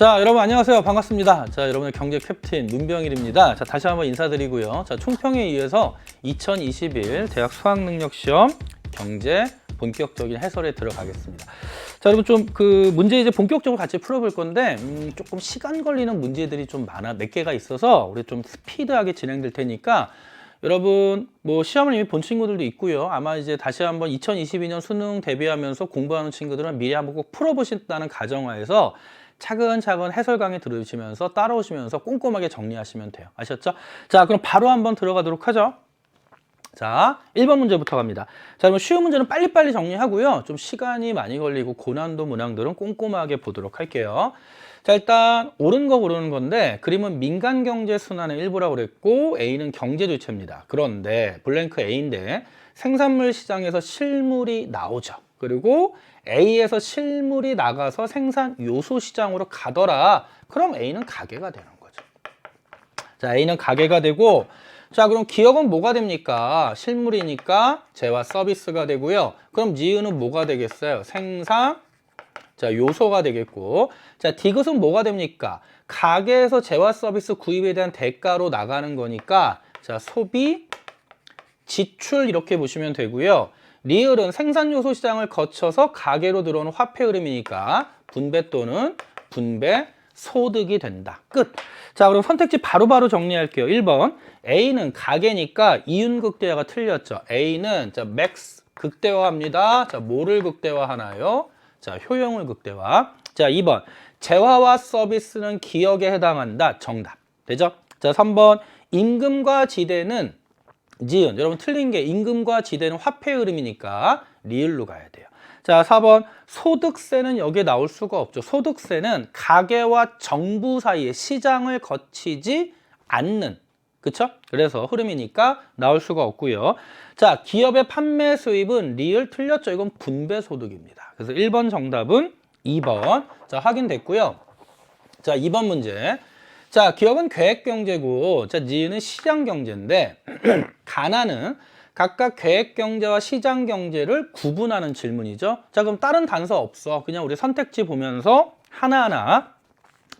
자, 여러분 안녕하세요. 반갑습니다. 자, 여러분의 경제 캡틴 문병일입니다. 자, 다시 한번 인사드리고요. 자, 총평에 의해서 2021 대학 수학능력시험 경제 본격적인 해설에 들어가겠습니다. 자, 여러분 좀 그 문제 이제 본격적으로 같이 풀어볼 건데 조금 시간 걸리는 문제들이 좀 몇 개가 있어서 우리 좀 스피드하게 진행될 테니까 여러분 뭐 시험을 이미 본 친구들도 있고요. 아마 이제 다시 한번 2022년 수능 대비하면서 공부하는 친구들은 미리 한번 꼭 풀어보신다는 가정하에서 차근차근 해설 강의 들으시면서 따라오시면서 꼼꼼하게 정리하시면 돼요. 아셨죠? 자, 그럼 바로 한번 들어가도록 하죠. 자, 1번 문제부터 갑니다. 자, 그럼 쉬운 문제는 빨리빨리 정리하고요. 좀 시간이 많이 걸리고 고난도 문항들은 꼼꼼하게 보도록 할게요. 자, 일단 옳은 거 고르는 건데 그림은 민간경제 순환의 일부라고 그랬고 A는 경제주체입니다. 그런데 블랭크 A인데 생산물 시장에서 실물이 나오죠. 그리고 A에서 실물이 나가서 생산 요소 시장으로 가더라. 그럼 A는 가계가 되는 거죠. 자, A는 가계가 되고, 자, 그럼 기업은 뭐가 됩니까? 실물이니까 재와 서비스가 되고요. 그럼 니은은 뭐가 되겠어요? 생산, 자, 요소가 되겠고, 자, 디귿은 뭐가 됩니까? 가계에서 재와 서비스 구입에 대한 대가로 나가는 거니까, 자, 소비, 지출 이렇게 보시면 되고요. 리을은 생산 요소 시장을 거쳐서 가계로 들어오는 화폐 흐름이니까 분배 또는 분배 소득이 된다. 끝. 자, 그럼 선택지 바로바로 정리할게요. 1번. A는 가계니까 이윤 극대화가 틀렸죠. A는 자, 맥스 극대화합니다. 자, 뭐를 극대화하나요? 자, 효용을 극대화. 자, 2번. 재화와 서비스는 기억에 해당한다. 정답. 되죠? 자, 3번. 임금과 지대는 지은. 여러분 틀린 게 임금과 지대는 화폐 흐름이니까 리을로 가야 돼요. 자, 4번 소득세는 여기에 나올 수가 없죠. 소득세는 가계와 정부 사이에 시장을 거치지 않는, 그쵸? 그래서 흐름이니까 나올 수가 없고요. 자, 기업의 판매 수입은 리을 틀렸죠. 이건 분배 소득입니다. 그래서 1번 정답은 2번. 자, 확인됐고요. 자, 2번 문제. 자, 기업은 계획경제고, 자, 니은은 시장경제인데, 가나는 각각 계획경제와 시장경제를 구분하는 질문이죠. 자, 그럼 다른 단서 없어. 그냥 우리 선택지 보면서 하나하나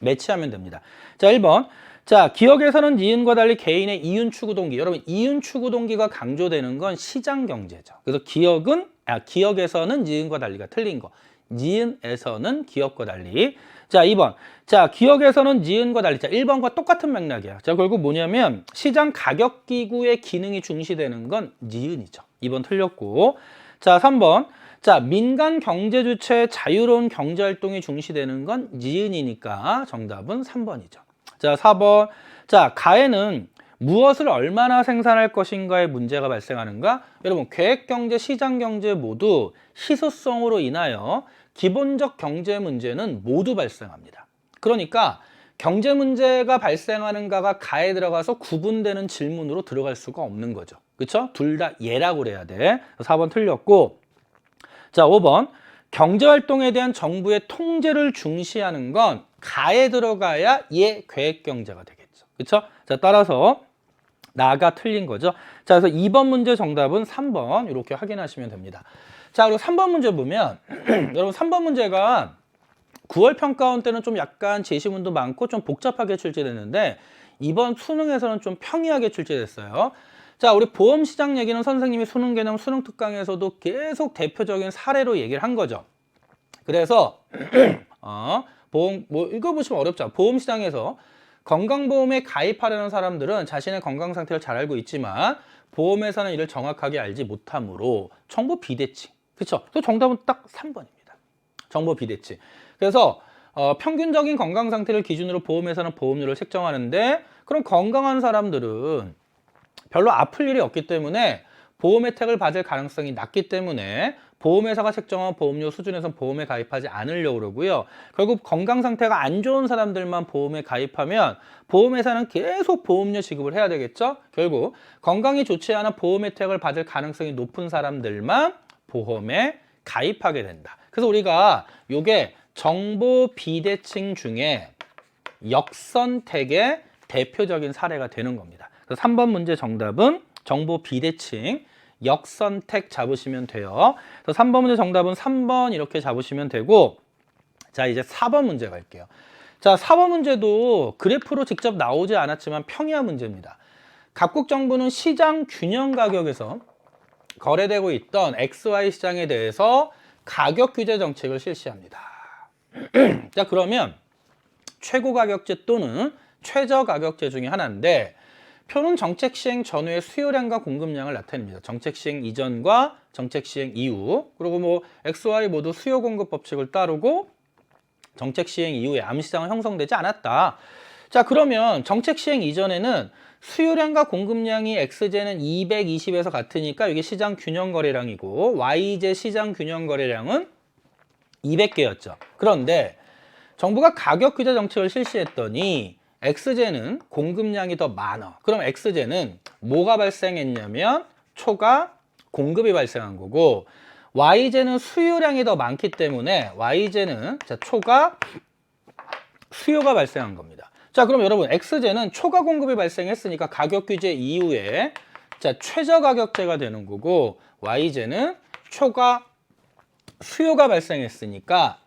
매치하면 됩니다. 자, 1번. 자, 기억에서는 니은과 달리 개인의 이윤 추구 동기. 여러분, 이윤 추구 동기가 강조되는 건 시장경제죠. 그래서 기억에서는 니은과 달리가 틀린 거. 니은에서는 기업과 달리. 자, 2번. 자, 기억에서는 니은과 달리. 자, 1번과 똑같은 맥락이야. 자, 결국 뭐냐면 시장 가격 기구의 기능이 중시되는 건 니은이죠. 2번 틀렸고. 자, 3번. 자, 민간 경제 주체의 자유로운 경제 활동이 중시되는 건 니은이니까 정답은 3번이죠. 자, 4번. 자, 가에는 무엇을 얼마나 생산할 것인가의 문제가 발생하는가? 여러분, 계획경제, 시장경제 모두 희소성으로 인하여 기본적 경제 문제는 모두 발생합니다. 그러니까 경제 문제가 발생하는가가 가에 들어가서 구분되는 질문으로 들어갈 수가 없는 거죠. 그렇죠? 둘 다 예라고 그래야 돼. 4번 틀렸고. 자, 5번. 경제활동에 대한 정부의 통제를 중시하는 건 가에 들어가야 예 계획경제가 되겠죠. 그렇죠? 자, 따라서 나가 틀린 거죠. 자, 그래서 2번 문제 정답은 3번 이렇게 확인하시면 됩니다. 자, 그리고 3번 문제 보면 여러분 3번 문제가 9월 평가원 때는 좀 약간 제시문도 많고 좀 복잡하게 출제됐는데 이번 수능에서는 좀 평이하게 출제됐어요. 자, 우리 보험시장 얘기는 선생님이 수능 개념 수능 특강에서도 계속 대표적인 사례로 얘기를 한 거죠. 그래서 보험 뭐 읽어보시면 어렵죠. 보험시장에서 건강보험에 가입하려는 사람들은 자신의 건강 상태를 잘 알고 있지만 보험회사는 이를 정확하게 알지 못하므로 정보 비대칭. 그렇죠? 또 정답은 딱 3번입니다. 정보 비대칭. 그래서 평균적인 건강 상태를 기준으로 보험회사는 보험료를 책정하는데 그럼 건강한 사람들은 별로 아플 일이 없기 때문에 보험 혜택을 받을 가능성이 낮기 때문에 보험회사가 책정한 보험료 수준에서 보험에 가입하지 않으려고 그러고요. 결국 건강 상태가 안 좋은 사람들만 보험에 가입하면 보험회사는 계속 보험료 지급을 해야 되겠죠. 결국 건강이 좋지 않아 보험 혜택을 받을 가능성이 높은 사람들만 보험에 가입하게 된다. 그래서 우리가 요게 정보 비대칭 중에 역선택의 대표적인 사례가 되는 겁니다. 그래서 3번 문제 정답은 정보 비대칭 역선택 잡으시면 돼요. 그래서 3번 문제 정답은 3번 이렇게 잡으시면 되고, 자, 이제 4번 문제 갈게요. 자, 4번 문제도 그래프로 직접 나오지 않았지만 평이한 문제입니다. 각국 정부는 시장 균형 가격에서 거래되고 있던 XY 시장에 대해서 가격 규제 정책을 실시합니다. 자, 그러면 최고 가격제 또는 최저 가격제 중에 하나인데, 표는 정책 시행 전후의 수요량과 공급량을 나타냅니다. 정책 시행 이전과 정책 시행 이후, 그리고 뭐 XY 모두 수요 공급 법칙을 따르고 정책 시행 이후에 암시장은 형성되지 않았다. 자, 그러면 정책 시행 이전에는 수요량과 공급량이 X제는 220에서 같으니까 이게 시장 균형 거래량이고, Y제 시장 균형 거래량은 200개였죠. 그런데 정부가 가격 규제 정책을 실시했더니 X제는 공급량이 더 많아. 그럼 X제는 뭐가 발생했냐면 초과 공급이 발생한 거고, Y제는 수요량이 더 많기 때문에 Y제는 초과 수요가 발생한 겁니다. 자, 그럼 여러분 X제는 초과 공급이 발생했으니까 가격 규제 이후에 최저 가격제가 되는 거고, Y제는 초과 수요가 발생했으니까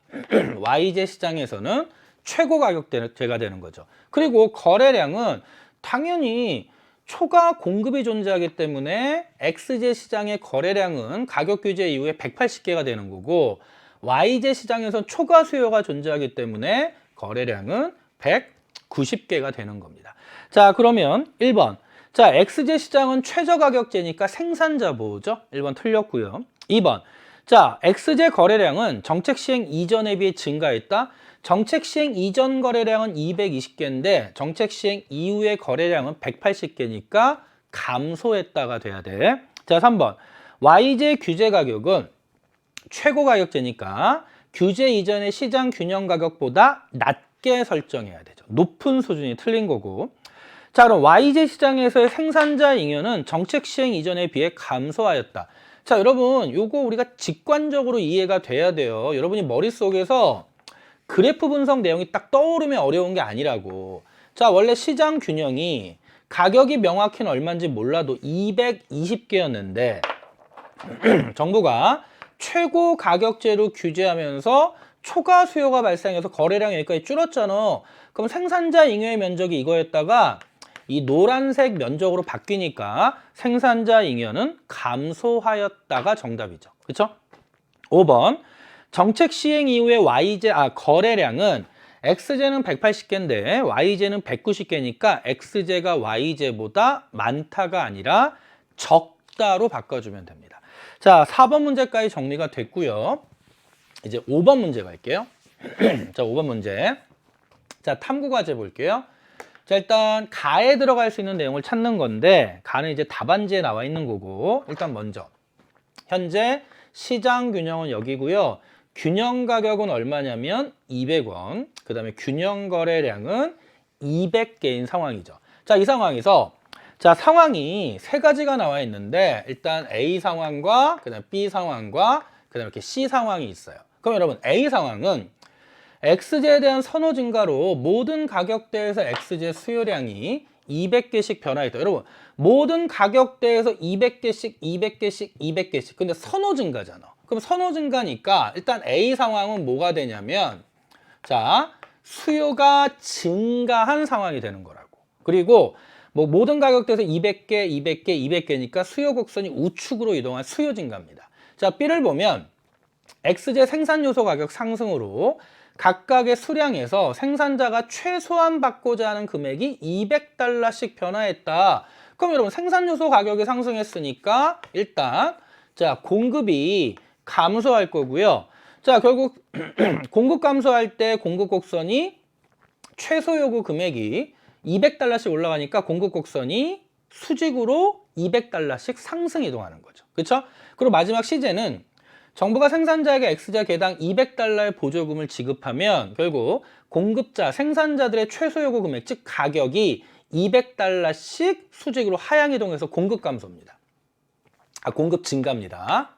Y제 시장에서는 최고 가격제가 되는 거죠. 그리고 거래량은 당연히 초과 공급이 존재하기 때문에 X제 시장의 거래량은 가격 규제 이후에 180개가 되는 거고, Y제 시장에선 초과 수요가 존재하기 때문에 거래량은 190개가 되는 겁니다. 자, 그러면 1번. 자, X제 시장은 최저 가격제니까 생산자 보호죠. 1번 틀렸고요. 2번. 자, X제 거래량은 정책 시행 이전에 비해 증가했다. 정책 시행 이전 거래량은 220개인데 정책 시행 이후의 거래량은 180개니까 감소했다가 돼야 돼. 자, 3번. Y제 규제 가격은 최고 가격제니까 규제 이전의 시장 균형 가격보다 낮게 설정해야 되죠. 높은 수준이 틀린 거고. 자, 그럼 Y제 시장에서의 생산자 잉여는 정책 시행 이전에 비해 감소하였다. 자, 여러분, 요거 우리가 직관적으로 이해가 돼야 돼요. 여러분이 머릿속에서 그래프 분석 내용이 딱 떠오르면 어려운 게 아니라고. 자, 원래 시장 균형이 가격이 명확히는 얼마인지 몰라도 220개였는데 정부가 최고 가격제로 규제하면서 초과 수요가 발생해서 거래량이 여기까지 줄었잖아. 그럼 생산자 잉여의 면적이 이거였다가 이 노란색 면적으로 바뀌니까 생산자 잉여는 감소하였다가 정답이죠. 그렇죠? 5번. 정책 시행 이후에 거래량은 X제는 180개인데 Y제는 190개니까 X제가 Y제보다 많다가 아니라 적다로 바꿔주면 됩니다. 자, 4번 문제까지 정리가 됐고요. 이제 5번 문제 갈게요. 자, 5번 문제. 자, 탐구과제 볼게요. 자, 일단 가에 들어갈 수 있는 내용을 찾는 건데, 가는 이제 답안지에 나와 있는 거고, 일단 먼저 현재 시장 균형은 여기고요. 균형 가격은 얼마냐면 200원. 그 다음에 균형 거래량은 200개인 상황이죠. 자, 이 상황에서 자, 상황이 세 가지가 나와 있는데, 일단 A 상황과 그 다음에 B 상황과 그 다음에 이렇게 C 상황이 있어요. 그럼 여러분 A 상황은 X제에 대한 선호 증가로 모든 가격대에서 X제 수요량이 200개씩 변화했다. 여러분, 모든 가격대에서 200개씩, 200개씩, 200개씩. 근데 선호 증가잖아. 그럼 선호 증가니까 일단 A 상황은 뭐가 되냐면, 자, 수요가 증가한 상황이 되는 거라고. 그리고 뭐 모든 가격대에서 200개, 200개, 200개니까 수요 곡선이 우측으로 이동한 수요 증가입니다. 자, B를 보면 X제 생산 요소 가격 상승으로 각각의 수량에서 생산자가 최소한 받고자 하는 금액이 200달러씩 변화했다. 그럼 여러분 생산 요소 가격이 상승했으니까 일단 자, 공급이 감소할 거고요. 자, 결국 공급 감소할 때 공급 곡선이 최소 요구 금액이 200달러씩 올라가니까 공급 곡선이 수직으로 200달러씩 상승 이동하는 거죠. 그렇죠? 그리고 마지막 C제는 정부가 생산자에게 X제 개당 200달러의 보조금을 지급하면 결국 공급자, 생산자들의 최소 요구 금액, 즉 가격이 200달러씩 수직으로 하향 이동해서 공급 감소입니다. 공급 증가입니다.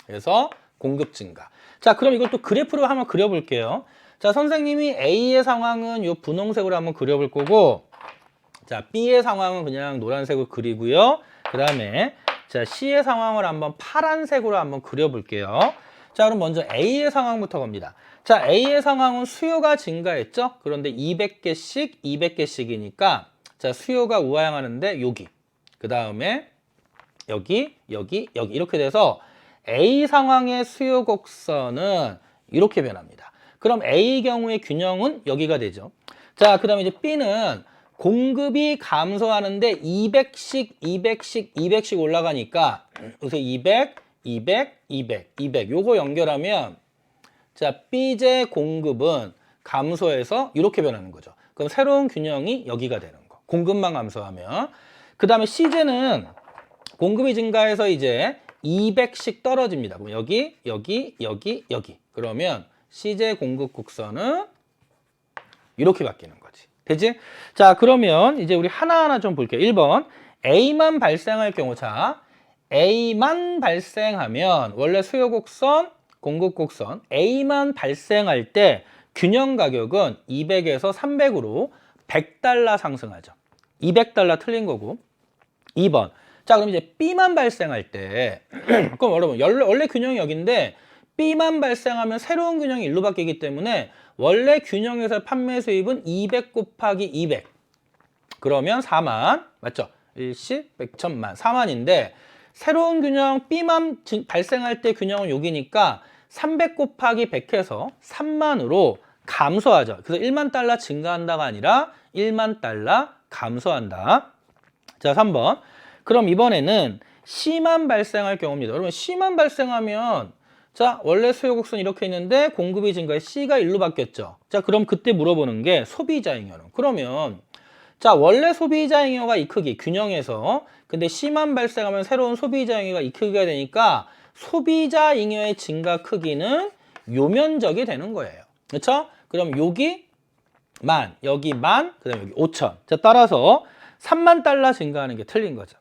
그래서 공급 증가. 자, 그럼 이걸 또 그래프로 한번 그려볼게요. 자, 선생님이 A의 상황은 이 분홍색으로 한번 그려볼 거고, 자, B의 상황은 그냥 노란색으로 그리고요. 그 다음에 자, C의 상황을 한번 파란색으로 한번 그려볼게요. 자, 그럼 먼저 A의 상황부터 갑니다. 자, A의 상황은 수요가 증가했죠? 그런데 200개씩, 200개씩이니까 자, 수요가 우하향하는데 여기, 그 다음에 여기, 여기, 여기 이렇게 돼서 A 상황의 수요 곡선은 이렇게 변합니다. 그럼 A 경우의 균형은 여기가 되죠. 자, 그 다음에 이제 B는 공급이 감소하는데 200씩, 200씩, 200씩 올라가니까 여기서 200, 200, 200, 200 요거 연결하면 자, B제 공급은 감소해서 이렇게 변하는 거죠. 그럼 새로운 균형이 여기가 되는 거. 공급만 감소하면. 그 다음에 C제는 공급이 증가해서 이제 200씩 떨어집니다. 그럼 여기, 여기, 여기, 여기. 그러면 C제 공급 곡선은 이렇게 바뀌는 거지. 되지? 자, 그러면 이제 우리 하나하나 좀 볼게요. 1번. A만 발생할 경우, 자, A만 발생하면 원래 수요 곡선, 공급 곡선, A만 발생할 때 균형 가격은 200에서 300으로 100달러 상승하죠. 200달러 틀린 거고. 2번. 자, 그럼 이제 B만 발생할 때, 그럼 여러분, 원래 균형이 여기인데, B만 발생하면 새로운 균형이 일로 바뀌기 때문에, 원래 균형에서 판매 수입은 200 곱하기 200. 그러면 4만, 맞죠? 일십, 백천만, 4만인데, 새로운 균형 B만 발생할 때 균형은 여기니까, 300 곱하기 100 해서 3만으로 감소하죠. 그래서 1만 달러 증가한다가 아니라 1만 달러 감소한다. 자, 3번. 그럼 이번에는 C만 발생할 경우입니다. 여러분 C만 발생하면 자, 원래 수요 곡선 이렇게 있는데 공급이 증가해 C가 1로 바뀌었죠. 자, 그럼 그때 물어보는 게 소비자 잉여는. 그러면 자, 원래 소비자 잉여가 이 크기 균형에서 근데 C만 발생하면 새로운 소비자 잉여가 이 크기가 되니까 소비자 잉여의 증가 크기는 요 면적이 되는 거예요. 그렇죠? 그럼 여기 만, 여기 만, 그다음에 여기 5천. 자, 따라서 3만 달러 증가하는 게 틀린 거죠.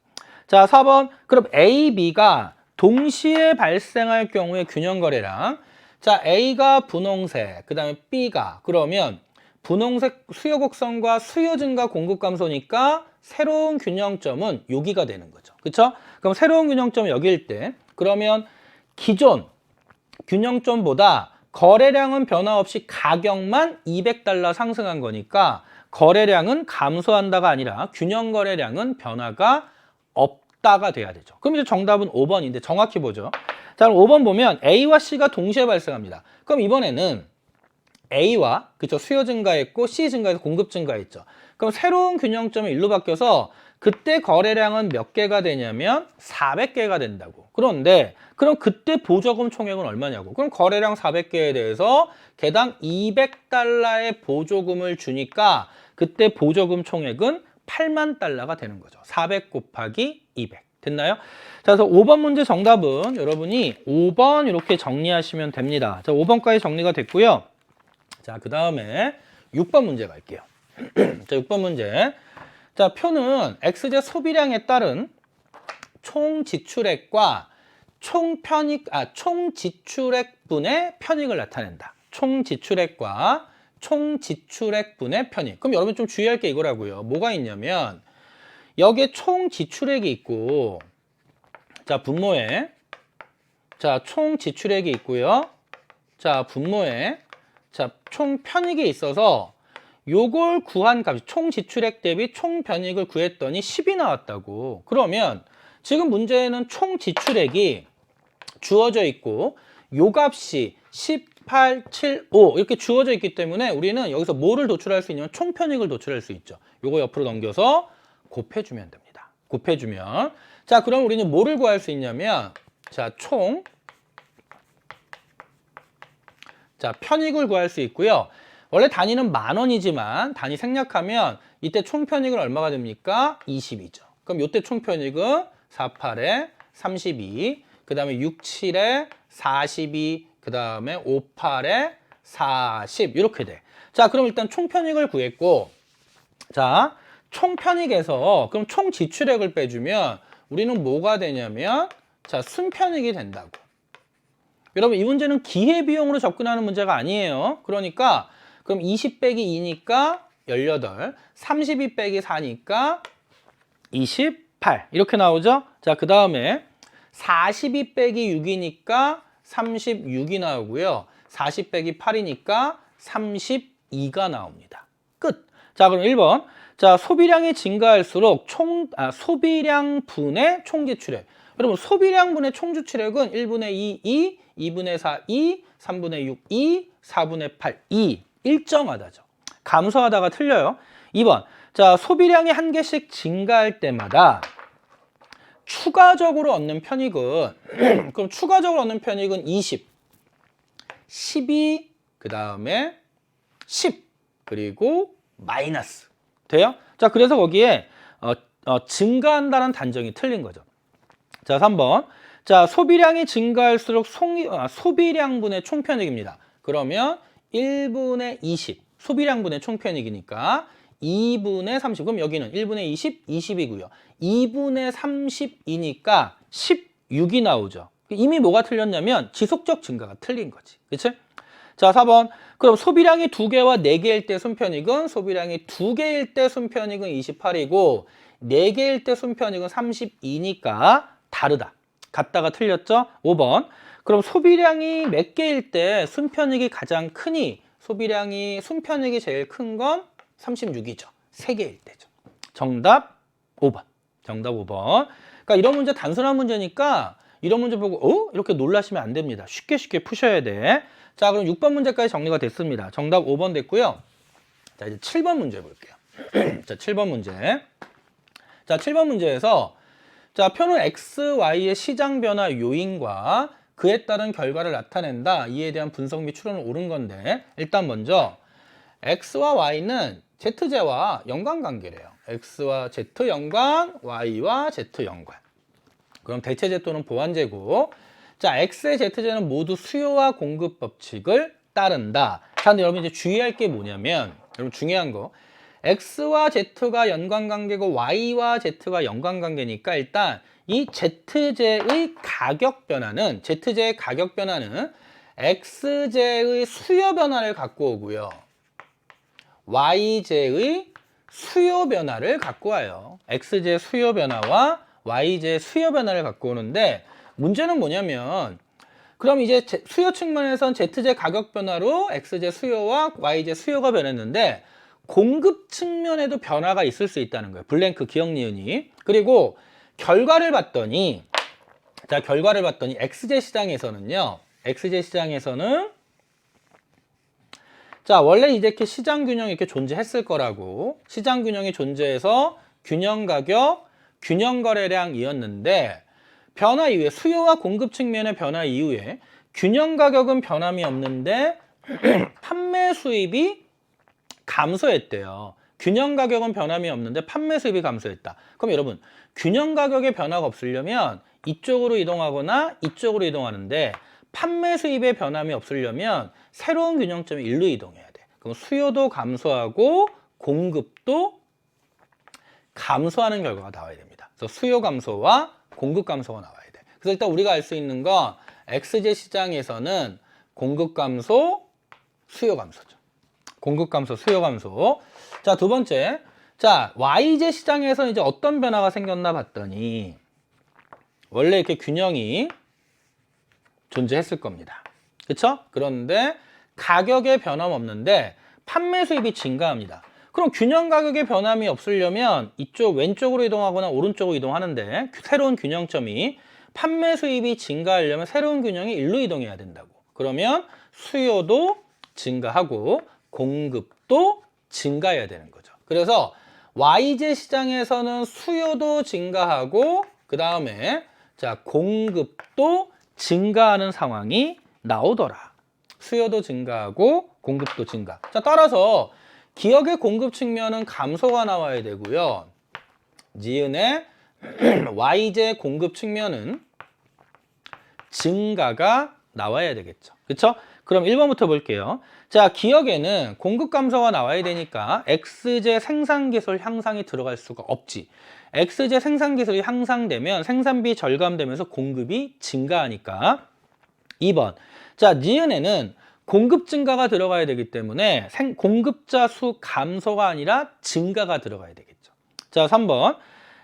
자, 4번. 그럼 A, B가 동시에 발생할 경우의 균형 거래량. 자, A가 분홍색, 그 다음에 B가 그러면 분홍색 수요 곡선과 수요 증가 공급 감소니까 새로운 균형점은 여기가 되는 거죠. 그렇죠? 그럼 새로운 균형점은 여기일 때 그러면 기존 균형점보다 거래량은 변화 없이 가격만 200달러 상승한 거니까 거래량은 감소한다가 아니라 균형 거래량은 변화가 없다가 돼야 되죠. 그럼 이제 정답은 5번인데 정확히 보죠. 자, 그럼 5번 보면 A와 C가 동시에 발생합니다. 그럼 이번에는 A와 그쵸 수요 증가했고 C 증가해서 공급 증가했죠. 그럼 새로운 균형점이 일로 바뀌어서 그때 거래량은 몇 개가 되냐면 400개가 된다고. 그런데 그럼 그때 보조금 총액은 얼마냐고. 그럼 거래량 400개에 대해서 개당 200달러의 보조금을 주니까 그때 보조금 총액은 8만 달러가 되는 거죠. 400 곱하기 200. 됐나요? 자, 그래서 5번 문제 정답은 여러분이 5번 이렇게 정리하시면 됩니다. 자, 5번까지 정리가 됐고요. 자, 그 다음에 6번 문제 갈게요. 자, 6번 문제. 자, 표는 X제 소비량에 따른 총 지출액과 총 지출액분의 편익을 나타낸다. 총 지출액과 총 지출액분의 편익. 그럼 여러분 좀 주의할 게 이거라고요. 뭐가 있냐면 여기에 총 지출액이 있고 자, 분모에 자, 총 지출액이 있고요. 자, 분모에 자, 총 편익이 있어서 요걸 구한 값이 총 지출액 대비 총 편익을 구했더니 10이 나왔다고. 그러면 지금 문제에는 총 지출액이 주어져 있고 요 값이 18, 7, 5 이렇게 주어져 있기 때문에 우리는 여기서 뭐를 도출할 수 있냐면 총 편익을 도출할 수 있죠. 요거 옆으로 넘겨서 곱해주면 됩니다. 곱해주면 자, 그럼 우리는 뭐를 구할 수 있냐면 자, 자, 편익을 구할 수 있고요. 원래 단위는 10,000원이지만 단위 생략하면 이때 총편익은 얼마가 됩니까? 20이죠. 그럼 이때 총편익은 4, 8에 32, 그 다음에 6, 7에 42, 그 다음에 5, 8에 40 이렇게 돼. 자, 그럼 일단 총편익을 구했고 자, 총편익에서 그럼 총지출액을 빼주면 우리는 뭐가 되냐면 자, 순편익이 된다고. 여러분 이 문제는 기회비용으로 접근하는 문제가 아니에요. 그러니까 그럼 20 빼기 2니까 18, 32 빼기 4니까 28 이렇게 나오죠. 자, 그 다음에 42 빼기 6이니까 36이 나오고요. 40 빼기 8이니까 32가 나옵니다. 끝. 자, 그럼 1번. 자, 소비량이 증가할수록 소비량 분의 총지출액. 여러분, 소비량 분의 총지출액은 1분의 2, 2분의 4, 2, 3분의 6, 2, 4분의 8, 2. 일정하다죠. 감소하다가 틀려요. 2번. 자, 소비량이 한 개씩 증가할 때마다 추가적으로 얻는 편익은 그럼 추가적으로 얻는 편익은 20, 12, 그 다음에 10, 그리고 마이너스. 돼요? 자, 그래서 거기에 증가한다는 단정이 틀린 거죠. 자, 3번. 자, 소비량이 증가할수록 소비량분의 총편익입니다. 그러면 1분의 20, 소비량분의 총편익이니까 2분의 30, 그럼 여기는 1분의 20, 20이고요. 2분의 30이니까 16이 나오죠. 이미 뭐가 틀렸냐면 지속적 증가가 틀린 거지. 그치? 자, 4번. 그럼 소비량이 2개와 4개일 때 순편익은 소비량이 2개일 때 순편익은 28이고 4개일 때 순편익은 32니까 다르다. 같다가 틀렸죠? 5번. 그럼 소비량이 몇 개일 때 순편익이 가장 크니 순편익이 제일 큰 건 36이죠. 3개일 때죠. 정답 5번. 정답 5번. 그러니까 이런 문제 단순한 문제니까 이런 문제 보고 이렇게 놀라시면 안 됩니다. 쉽게 푸셔야 돼. 자, 그럼 6번 문제까지 정리가 됐습니다. 정답 5번 됐고요. 자, 이제 7번 문제 볼게요. 자, 7번 문제. 자, 7번 문제에서 자, 표는 X, Y의 시장 변화 요인과 그에 따른 결과를 나타낸다. 이에 대한 분석 및 추론을 옳은 건데 일단 먼저 X와 Y는 ZJ와 연관관계래요. X와 Z 연관, Y와 Z 연관. 그럼 대체제 또는 보완제고, 자, X의 ZJ는 모두 수요와 공급 법칙을 따른다. 자, 근데 여러분 이제 주의할 게 뭐냐면, 여러분 중요한 거, X와 Z가 연관관계고 Y와 Z가 연관관계니까 일단 이 ZJ의 가격 변화는 XJ의 수요 변화를 갖고 오고요. YJ의 수요 변화를 갖고 와요. XJ 수요 변화와 YJ 수요 변화를 갖고 오는데 문제는 뭐냐면 그럼 이제 수요 측면에선 ZJ 가격 변화로 XJ 수요와 YJ 수요가 변했는데 공급 측면에도 변화가 있을 수 있다는 거예요. 블랭크 기억 니은이. 그리고 결과를 봤더니 XJ 시장에서는요. 자, 원래 이렇게 시장 균형이 이렇게 존재했을 거라고. 시장 균형이 존재해서 균형 가격, 균형 거래량이었는데 변화 이후에 수요와 공급 측면의 변화 이후에 균형 가격은 변함이 없는데 판매 수입이 감소했대요. 균형 가격은 변함이 없는데 판매 수입이 감소했다. 그럼 여러분, 균형 가격의 변화가 없으려면 이쪽으로 이동하거나 이쪽으로 이동하는데 판매 수입의 변함이 없으려면 새로운 균형점이 일로 이동해야 돼. 그럼 수요도 감소하고 공급도 감소하는 결과가 나와야 됩니다. 그래서 수요 감소와 공급 감소가 나와야 돼. 그래서 일단 우리가 알 수 있는 건 XJ 시장에서는 공급 감소, 수요 감소죠. 공급 감소, 수요 감소. 자, 두 번째. 자, YJ 시장에서 이제 어떤 변화가 생겼나 봤더니 원래 이렇게 균형이 존재했을 겁니다. 그쵸? 그런데 가격에 변함 없는데 판매 수입이 증가합니다. 그럼 균형 가격에 변함이 없으려면 이쪽 왼쪽으로 이동하거나 오른쪽으로 이동하는데 새로운 균형점이 판매 수입이 증가하려면 새로운 균형이 일로 이동해야 된다고. 그러면 수요도 증가하고 공급도 증가해야 되는 거죠. 그래서 YJ 시장에서는 수요도 증가하고 그 다음에 자, 공급도 증가하는 상황이 나오더라. 수요도 증가하고 공급도 증가. 자, 따라서 기업의 공급 측면은 감소가 나와야 되고요. 니은의 YJ 공급 측면은 증가가 나와야 되겠죠. 그렇죠? 그럼 1번부터 볼게요. 자, 기억에는 공급 감소가 나와야 되니까 XJ 생산기술 향상이 들어갈 수가 없지. XJ 생산기술이 향상되면 생산비 절감되면서 공급이 증가하니까 2번. 자, 니은에는 공급 증가가 들어가야 되기 때문에 공급자 수 감소가 아니라 증가가 들어가야 되겠죠. 자, 3번.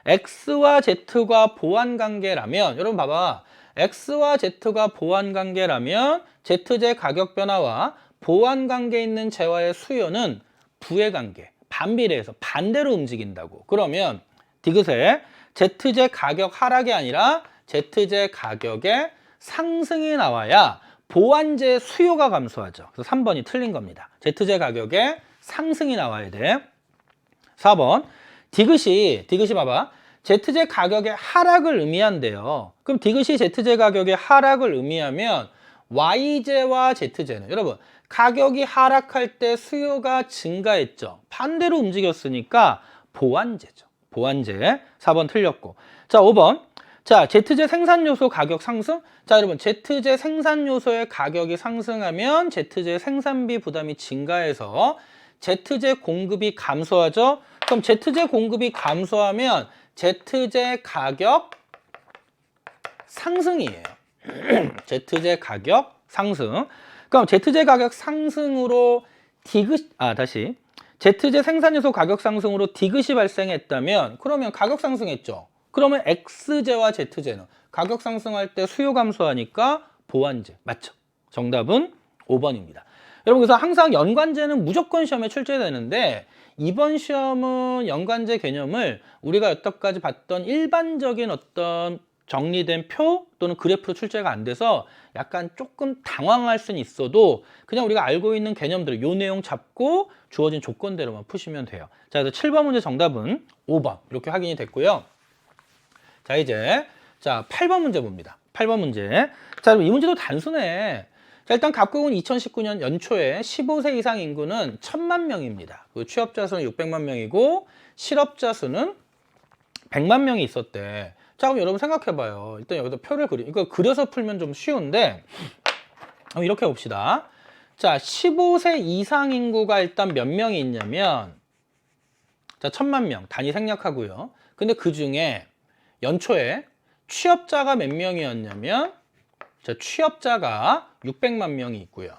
X와 Z가 보완관계라면 여러분 봐봐. X와 Z가 보완관계라면 ZJ 가격 변화와 보완관계에 있는 재화의 수요는 부해관계, 반비례해서 반대로 움직인다고. 그러면 디귿에 ZJ 가격 하락이 아니라 ZJ 가격의 상승이 나와야 보완제 수요가 감소하죠. 그래서 3번이 틀린 겁니다. ZJ 가격의 상승이 나와야 돼. 4번 디귿이 봐봐. ZJ 가격의 하락을 의미한대요. 그럼 디귿이 ZJ 가격의 하락을 의미하면 YJ와 ZJ는 여러분 가격이 하락할 때 수요가 증가했죠. 반대로 움직였으니까 보완제죠. 보완제. 4번 틀렸고. 자, 5번. 자, ZJ 생산 요소 가격 상승. 자, 여러분 ZJ 생산 요소의 가격이 상승하면 ZJ 생산비 부담이 증가해서 ZJ 공급이 감소하죠. 그럼 ZJ 공급이 감소하면 ZJ 가격 상승이에요. ZJ 가격 상승. 그럼 ZJ 가격 상승으로 다시. ZJ 생산 요소 가격 상승으로 디귿이 발생했다면 그러면 가격 상승했죠. 그러면 XJ와 ZJ는 가격 상승할 때 수요 감소하니까 보완제. 맞죠? 정답은 5번입니다. 여러분 그래서 항상 연관제는 무조건 시험에 출제되는데 이번 시험은 연관제 개념을 우리가 여태까지 봤던 일반적인 어떤 정리된 표 또는 그래프로 출제가 안 돼서 약간 조금 당황할 수는 있어도 그냥 우리가 알고 있는 개념들 요 내용 잡고 주어진 조건대로만 푸시면 돼요. 자, 그래서 7번 문제 정답은 5번 이렇게 확인이 됐고요. 자, 이제 8번 문제 봅니다. 8번 문제. 자, 이 문제도 단순해. 자, 일단 각국은 2019년 연초에 15세 이상 인구는 1000만 명입니다. 그 취업자 수는 600만 명이고 실업자 수는 100만 명이 있었대. 자, 그럼 여러분 생각해봐요. 일단 여기다 표를 이거 그려서 풀면 좀 쉬운데 이렇게 봅시다. 자, 15세 이상 인구가 일단 몇 명이 있냐면 자, 1000만 명 단위 생략하고요. 근데 그 중에 연초에 취업자가 몇 명이었냐면 자, 취업자가 600만 명이 있고요.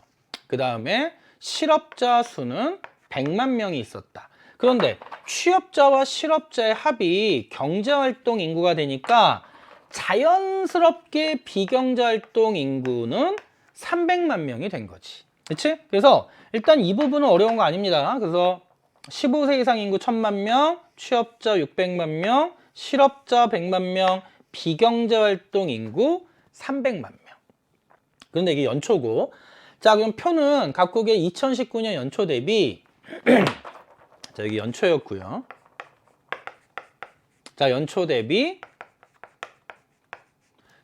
그 다음에 실업자 수는 100만 명이 있었다. 그런데 취업자와 실업자의 합이 경제활동 인구가 되니까 자연스럽게 비경제활동 인구는 300만 명이 된 거지. 그치? 그래서 일단 이 부분은 어려운 거 아닙니다. 그래서 15세 이상 인구 1000만 명, 취업자 600만 명, 실업자 100만 명, 비경제활동 인구 300만 명. 그런데 이게 연초고. 자, 그럼 표는 각국의 2019년 연초 대비 자, 여기 연초였고요. 자, 연초 대비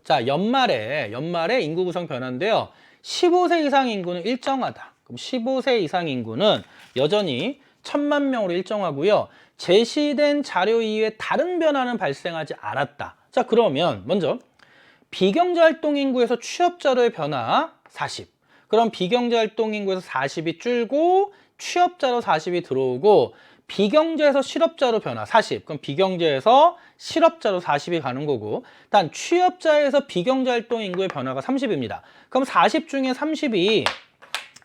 자, 연말에 인구 구성 변화인데요. 15세 이상 인구는 일정하다. 그럼 15세 이상 인구는 여전히 1000만 명으로 일정하고요. 제시된 자료 이외에 다른 변화는 발생하지 않았다. 자, 그러면 먼저 비경제활동 인구에서 취업자로의 변화 40. 그럼 비경제활동 인구에서 40이 줄고 취업자로 40이 들어오고 비경제에서 실업자로 변화 40. 그럼 비경제에서 실업자로 40이 가는 거고 단 취업자에서 비경제활동 인구의 변화가 30입니다. 그럼 40 중에 30이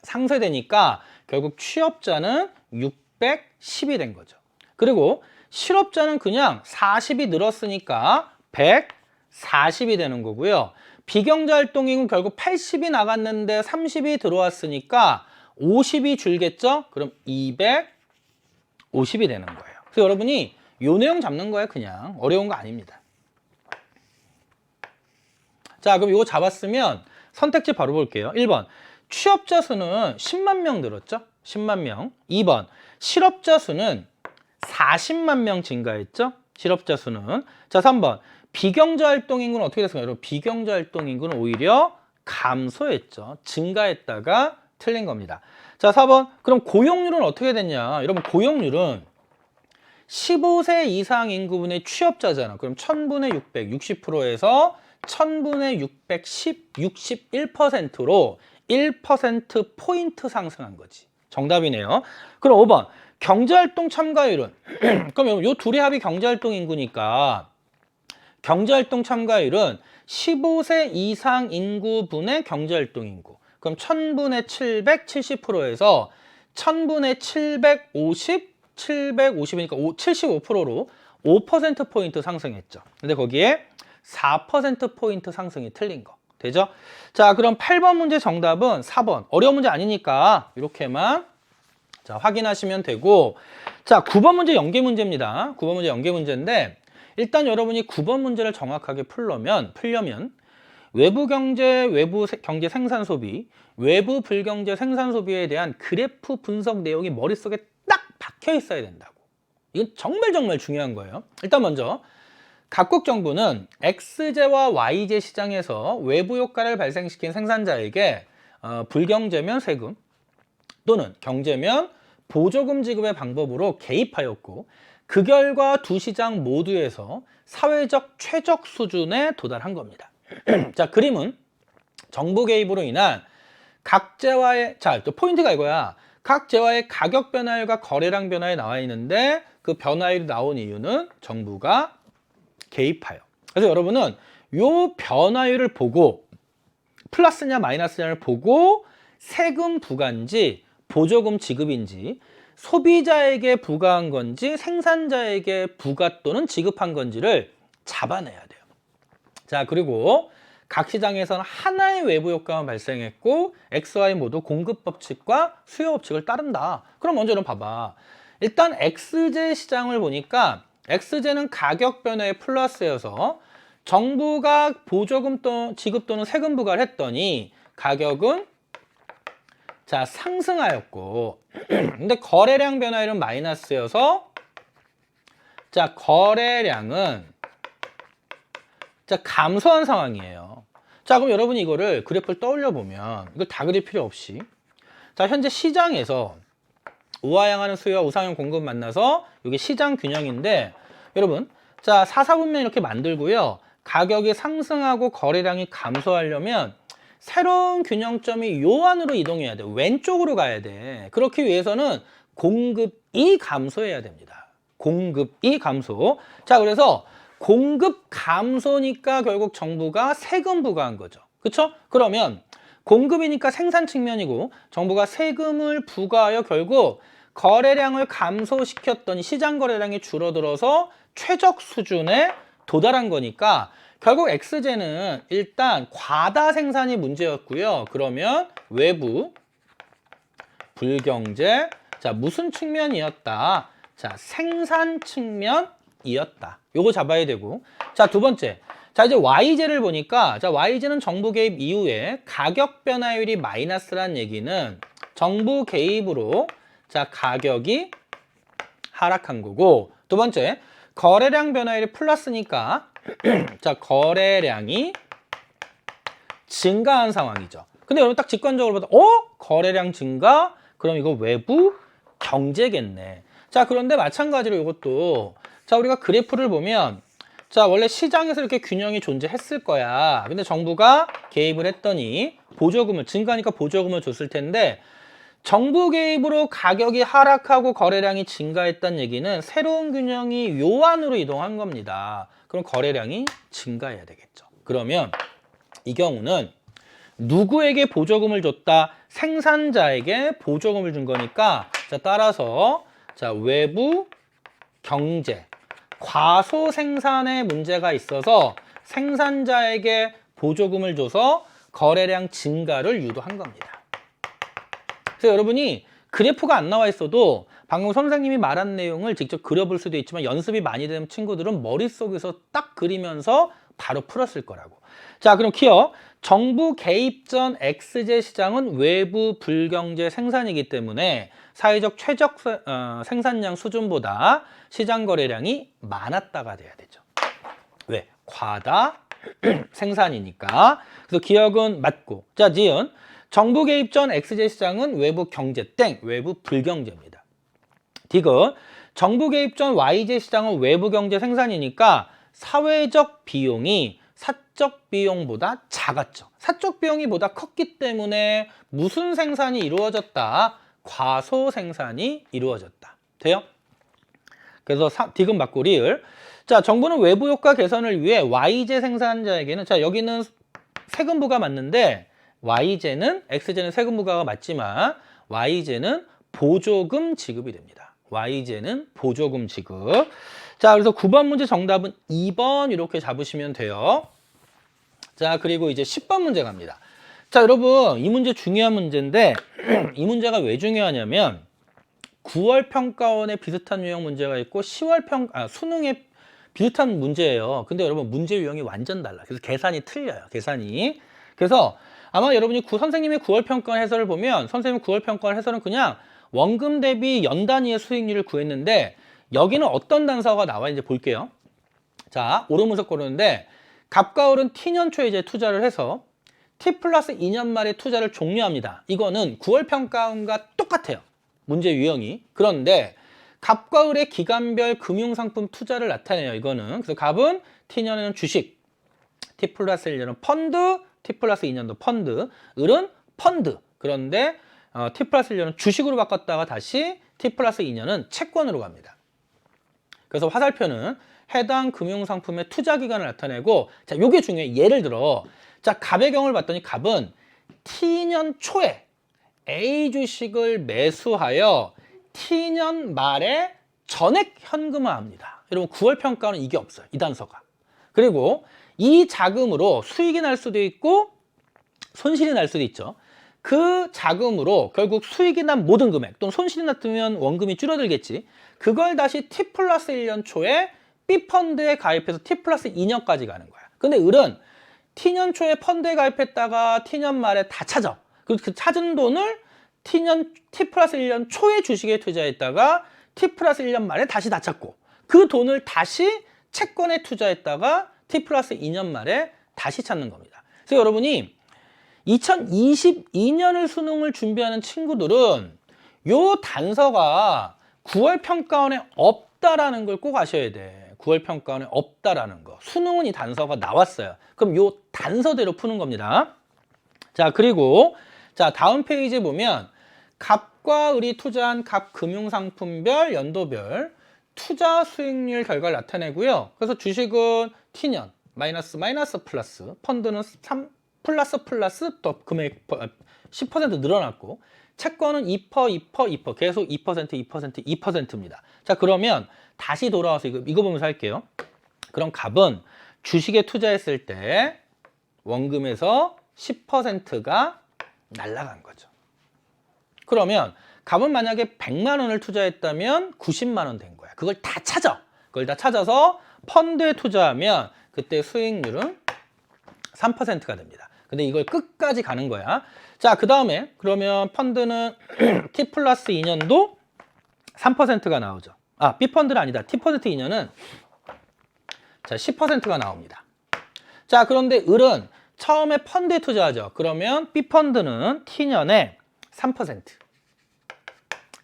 상쇄되니까 결국 취업자는 610이 된 거죠. 그리고 실업자는 그냥 40이 늘었으니까 140이 되는 거고요. 비경제활동 인구 결국 80이 나갔는데 30이 들어왔으니까 50이 줄겠죠? 그럼 250이 되는 거예요. 그래서 여러분이 요 내용 잡는 거예요. 그냥 어려운 거 아닙니다. 자, 그럼 이거 잡았으면 선택지 바로 볼게요. 1번 취업자 수는 10만 명 늘었죠? 10만 명. 2번 실업자 수는 40만 명 증가했죠? 실업자 수는. 자, 3번 비경제활동 인구는 어떻게 됐을까요? 여러분 비경제활동 인구는 오히려 감소했죠. 증가했다가 틀린 겁니다. 자, 4번 그럼 고용률은 어떻게 됐냐? 여러분 고용률은 15세 이상 인구분의 취업자잖아. 그럼 1000분의 600, 60%에서 1000분의 610, 61%로 1%포인트 상승한 거지. 정답이네요. 그럼 5번 경제활동 참가율은 그럼 요 둘의 합이 경제활동 인구니까 경제활동 참가율은 15세 이상 인구분의 경제활동 인구. 그럼 1000분의 700, 70%에서 1000분의 750, 750이니까 75%로 5%포인트 상승했죠. 근데 거기에 4%포인트 상승이 틀린 거. 되죠? 자, 그럼 8번 문제 정답은 4번. 어려운 문제 아니니까 이렇게만 자, 확인하시면 되고, 자, 9번 문제 연계 문제입니다. 9번 문제 연계 문제인데, 일단 여러분이 9번 문제를 정확하게 풀려면 외부 경제 생산 소비, 외부 불경제 생산 소비에 대한 그래프 분석 내용이 머릿속에 딱 박혀 있어야 된다고. 이건 정말 중요한 거예요. 일단 먼저 각국 정부는 X제와 Y제 시장에서 외부 효과를 발생시킨 생산자에게 불경제면 세금 또는 경제면 보조금 지급의 방법으로 개입하였고, 그 결과 두 시장 모두에서 사회적 최적 수준에 도달한 겁니다. 자, 그림은 정부 개입으로 인한 각제와의, 자, 또 포인트가 이거야. 각제와의 가격 변화율과 거래량 변화에 나와 있는데, 그 변화율이 나온 이유는 정부가 개입하여. 그래서 여러분은 요 변화율을 보고 플러스냐 마이너스냐를 보고 세금 부과인지 보조금 지급인지 소비자에게 부과한 건지 생산자에게 부과 또는 지급한 건지를 잡아내야 돼요. 자, 그리고 각 시장에서는 하나의 외부 효과만 발생했고 XY 모두 공급 법칙과 수요 법칙을 따른다. 그럼 먼저 좀 봐봐. 일단 X제 시장을 보니까 X제는 가격 변화의 플러스여서 정부가 보조금 또 지급 또는 세금 부과를 했더니 가격은 자 상승하였고, 근데 거래량 변화율은 마이너스여서 자 거래량은 자 감소한 상황이에요. 자, 그럼 여러분이 이거를 그래프를 떠올려 보면 이걸 다 그릴 필요 없이 자 현재 시장에서 우하향하는 수요와 우상향 공급 만나서 이게 시장 균형인데, 여러분 자 사사분면 이렇게 만들고요, 가격이 상승하고 거래량이 감소하려면 새로운 균형점이 요 안으로 이동해야 돼. 왼쪽으로 가야 돼. 그렇기 위해서는 공급이 감소해야 됩니다. 공급이 감소. 자, 그래서 공급 감소니까 결국 정부가 세금 부과한 거죠. 그쵸? 그러면 공급이니까 생산 측면이고 정부가 세금을 부과하여 결국 거래량을 감소시켰더니 시장 거래량이 줄어들어서 최적 수준에 도달한 거니까 결국 X제는 일단 과다 생산이 문제였고요. 그러면 외부 불경제, 자 무슨 측면이었다? 자 생산 측면이었다. 요거 잡아야 되고, 자 두 번째, 자 이제 Y제를 보니까 자 Y제는 정부 개입 이후에 가격 변화율이 마이너스란 얘기는 정부 개입으로 자 가격이 하락한 거고, 두 번째 거래량 변화율이 플러스니까 자 거래량이 증가한 상황이죠. 근데 여러분 딱 직관적으로 보다 거래량 증가? 그럼 이거 외부 경제겠네. 자, 그런데 마찬가지로 이것도 자 우리가 그래프를 보면 자 원래 시장에서 이렇게 균형이 존재했을 거야. 근데 정부가 개입을 했더니 보조금을 증가하니까 보조금을 줬을 텐데, 정부 개입으로 가격이 하락하고 거래량이 증가했다는 얘기는 새로운 균형이 요 안으로 이동한 겁니다. 그럼 거래량이 증가해야 되겠죠. 그러면 이 경우는 누구에게 보조금을 줬다? 생산자에게 보조금을 준 거니까 자 따라서 자 외부 경제 과소 생산에 문제가 있어서 생산자에게 보조금을 줘서 거래량 증가를 유도한 겁니다. 그래서 여러분이 그래프가 안 나와 있어도 방금 선생님이 말한 내용을 직접 그려볼 수도 있지만 연습이 많이 된 친구들은 머릿속에서 딱 그리면서 바로 풀었을 거라고. 자, 그럼 기억. 정부 개입 전 X제 시장은 외부 불경제 생산이기 때문에 사회적 최적 생산량 수준보다 시장 거래량이 많았다가 돼야 되죠. 왜? 과다 생산이니까. 그래서 기억은 맞고. 자, 지은. 정부 개입 전 X제 시장은 외부 경제 땡, 외부 불경제입니다. 디귿. 정부 개입 전 Y제 시장은 외부 경제 생산이니까 사회적 비용이 사적 비용보다 작았죠. 사적 비용이 보다 컸기 때문에 무슨 생산이 이루어졌다? 과소 생산이 이루어졌다. 돼요? 그래서 디귿 맞고 리을. 자, 정부는 외부 효과 개선을 위해 Y제 생산자에게는 자 여기는 세금 부과 맞는데 Y제는 X제는 세금 부과가 맞지만 Y제는 보조금 지급이 됩니다. Y제는 보조금 지급. 자, 그래서 9번 문제 정답은 2번 이렇게 잡으시면 돼요. 자, 그리고 이제 10번 문제 갑니다. 자, 여러분, 이 문제 중요한 문제인데 이 문제가 왜 중요하냐면 9월 평가원에 비슷한 유형 문제가 있고 10월 수능에 비슷한 문제예요. 근데 여러분 문제 유형이 완전 달라. 그래서 계산이 틀려요. 계산이. 그래서 아마 여러분이 선생님의 9월 평가원 해설을 보면 선생님 9월 평가원 해설은 그냥 원금 대비 연 단위의 수익률을 구했는데 여기는 어떤 단서가 나와 있는지 볼게요. 자, 오르면서 고르는데 갑과 을은 T년 초에 이제 투자를 해서 T 플러스 2년 말에 투자를 종료합니다. 이거는 9월 평가원과 똑같아요. 문제 유형이. 그런데 갑과 을의 기간별 금융상품 투자를 나타내요. 이거는. 그래서 갑은 T년에는 주식, T 플러스 1년은 펀드, T 플러스 2년도 펀드, 을은 펀드. 그런데 T 플러스 1년은 주식으로 바꿨다가 다시 T 플러스 2년은 채권으로 갑니다. 그래서 화살표는 해당 금융상품의 투자 기간을 나타내고, 자, 요게 중요해. 예를 들어, 자, 갑의 경우를 봤더니 갑은 T년 초에 A 주식을 매수하여 T년 말에 전액 현금화합니다. 여러분 9월 평가는 이게 없어요. 이 단서가. 그리고 이 자금으로 수익이 날 수도 있고 손실이 날 수도 있죠. 그 자금으로 결국 수익이 난 모든 금액 또는 손실이 났으면 원금이 줄어들겠지. 그걸 다시 T 플러스 1년 초에 B펀드에 가입해서 T 플러스 2년까지 가는 거야. 근데 을은 T년 초에 펀드에 가입했다가 T년 말에 다 찾아. 그 찾은 돈을 T 플러스 1년 초에 주식에 투자했다가 T 플러스 1년 말에 다시 다 찾고 그 돈을 다시 채권에 투자했다가 T 플러스 2년 말에 다시 찾는 겁니다. 그래서 여러분이 2022년을 수능을 준비하는 친구들은 요 단서가 9월 평가원에 없다라는 걸 꼭 아셔야 돼. 9월 평가원에 없다라는 거. 수능은 이 단서가 나왔어요. 그럼 요 단서대로 푸는 겁니다. 자, 그리고 자, 다음 페이지에 보면 갑과 을이 투자한 갑 금융상품별 연도별 투자 수익률 결과를 나타내고요. 그래서 주식은 T년 마이너스 플러스, 펀드는 3 플러스 더 금액 10% 늘어났고 채권은 2% 계속 2%입니다. 자, 그러면 다시 돌아와서 이거 보면서 할게요. 그럼 갑은 주식에 투자했을 때 원금에서 10%가 날라간 거죠. 그러면 갑은 만약에 100만 원을 투자했다면 90만 원 된 거야. 그걸 다 찾아. 그걸 다 찾아서 펀드에 투자하면 그때 수익률은 3%가 됩니다. 근데 이걸 끝까지 가는 거야. 자, 그 다음에 그러면 펀드는 T 플러스 2년도 3%가 나오죠. 아, B펀드는 아니다. T 플러스 2년은 자, 10%가 나옵니다. 자, 그런데 을은 처음에 펀드에 투자하죠. 그러면 B펀드는 T년에 3%.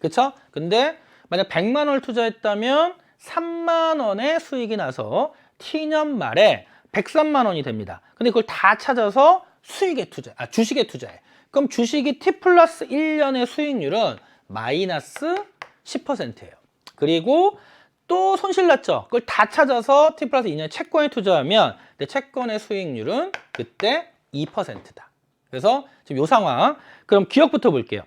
그쵸? 근데 만약 100만 원을 투자했다면 3만 원의 수익이 나서 T년 말에 103만 원이 됩니다. 근데 그걸 다 찾아서 주식에 투자해. 그럼 주식이 T 플러스 1년의 수익률은 마이너스 10%예요. 그리고 또 손실 났죠. 그걸 다 찾아서 T 플러스 2년 채권에 투자하면 채권의 수익률은 그때 2%다. 그래서 지금 이 상황. 그럼 기억부터 볼게요.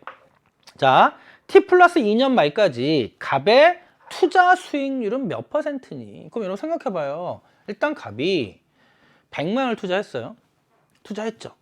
자, T 플러스 2년 말까지 갑의 투자 수익률은 몇 %니? 그럼 여러분 생각해봐요. 일단 갑이 100만 원을 투자했어요. 투자했죠.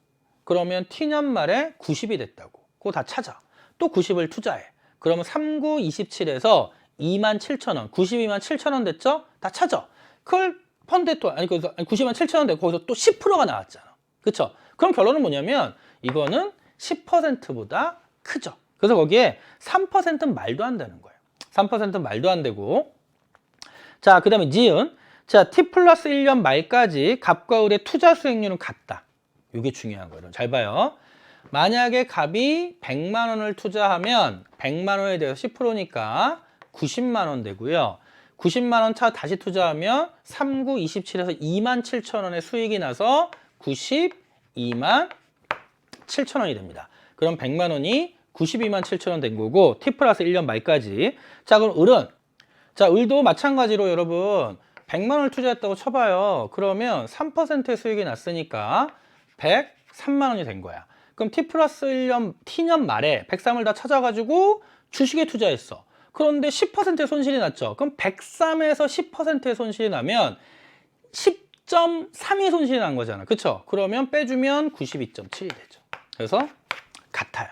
그러면 T년 말에 90이 됐다고. 그거 다 찾아. 또 90을 투자해. 그러면 39, 27에서 27,000원, 92만 7천원 됐죠? 다 찾아. 그걸 펀드에 또, 90만 7천원 되고 거기서 또 10%가 나왔잖아. 그쵸? 그럼 결론은 뭐냐면 이거는 10%보다 크죠. 그래서 거기에 3%는 말도 안 되는 거예요. 3%는 말도 안 되고. 자, 그 다음에 지은. 자, T 플러스 1년 말까지 갑과 을의 투자 수익률은 같다. 이게 중요한 거예요. 잘 봐요. 만약에 갑이 100만 원을 투자하면 100만 원에 대해서 10%니까 90만 원 되고요. 90만 원 차 다시 투자하면 39, 27에서 27,000원의 수익이 나서 92만 7천원이 됩니다. 그럼 100만 원이 92만 7천원 된 거고 T 플러스 1년 말까지. 자, 그럼 을은 자, 을도 마찬가지로 여러분 100만 원을 투자했다고 쳐봐요. 그러면 3%의 수익이 났으니까 103만 원이 된 거야. 그럼 T 플러스 1년 T년 말에 103을 다 찾아가지고 주식에 투자했어. 그런데 10%의 손실이 났죠. 그럼 103에서 10%의 손실이 나면 10.3의 손실이 난 거잖아. 그쵸? 그러면 빼주면 92.7이 되죠. 그래서 같아요.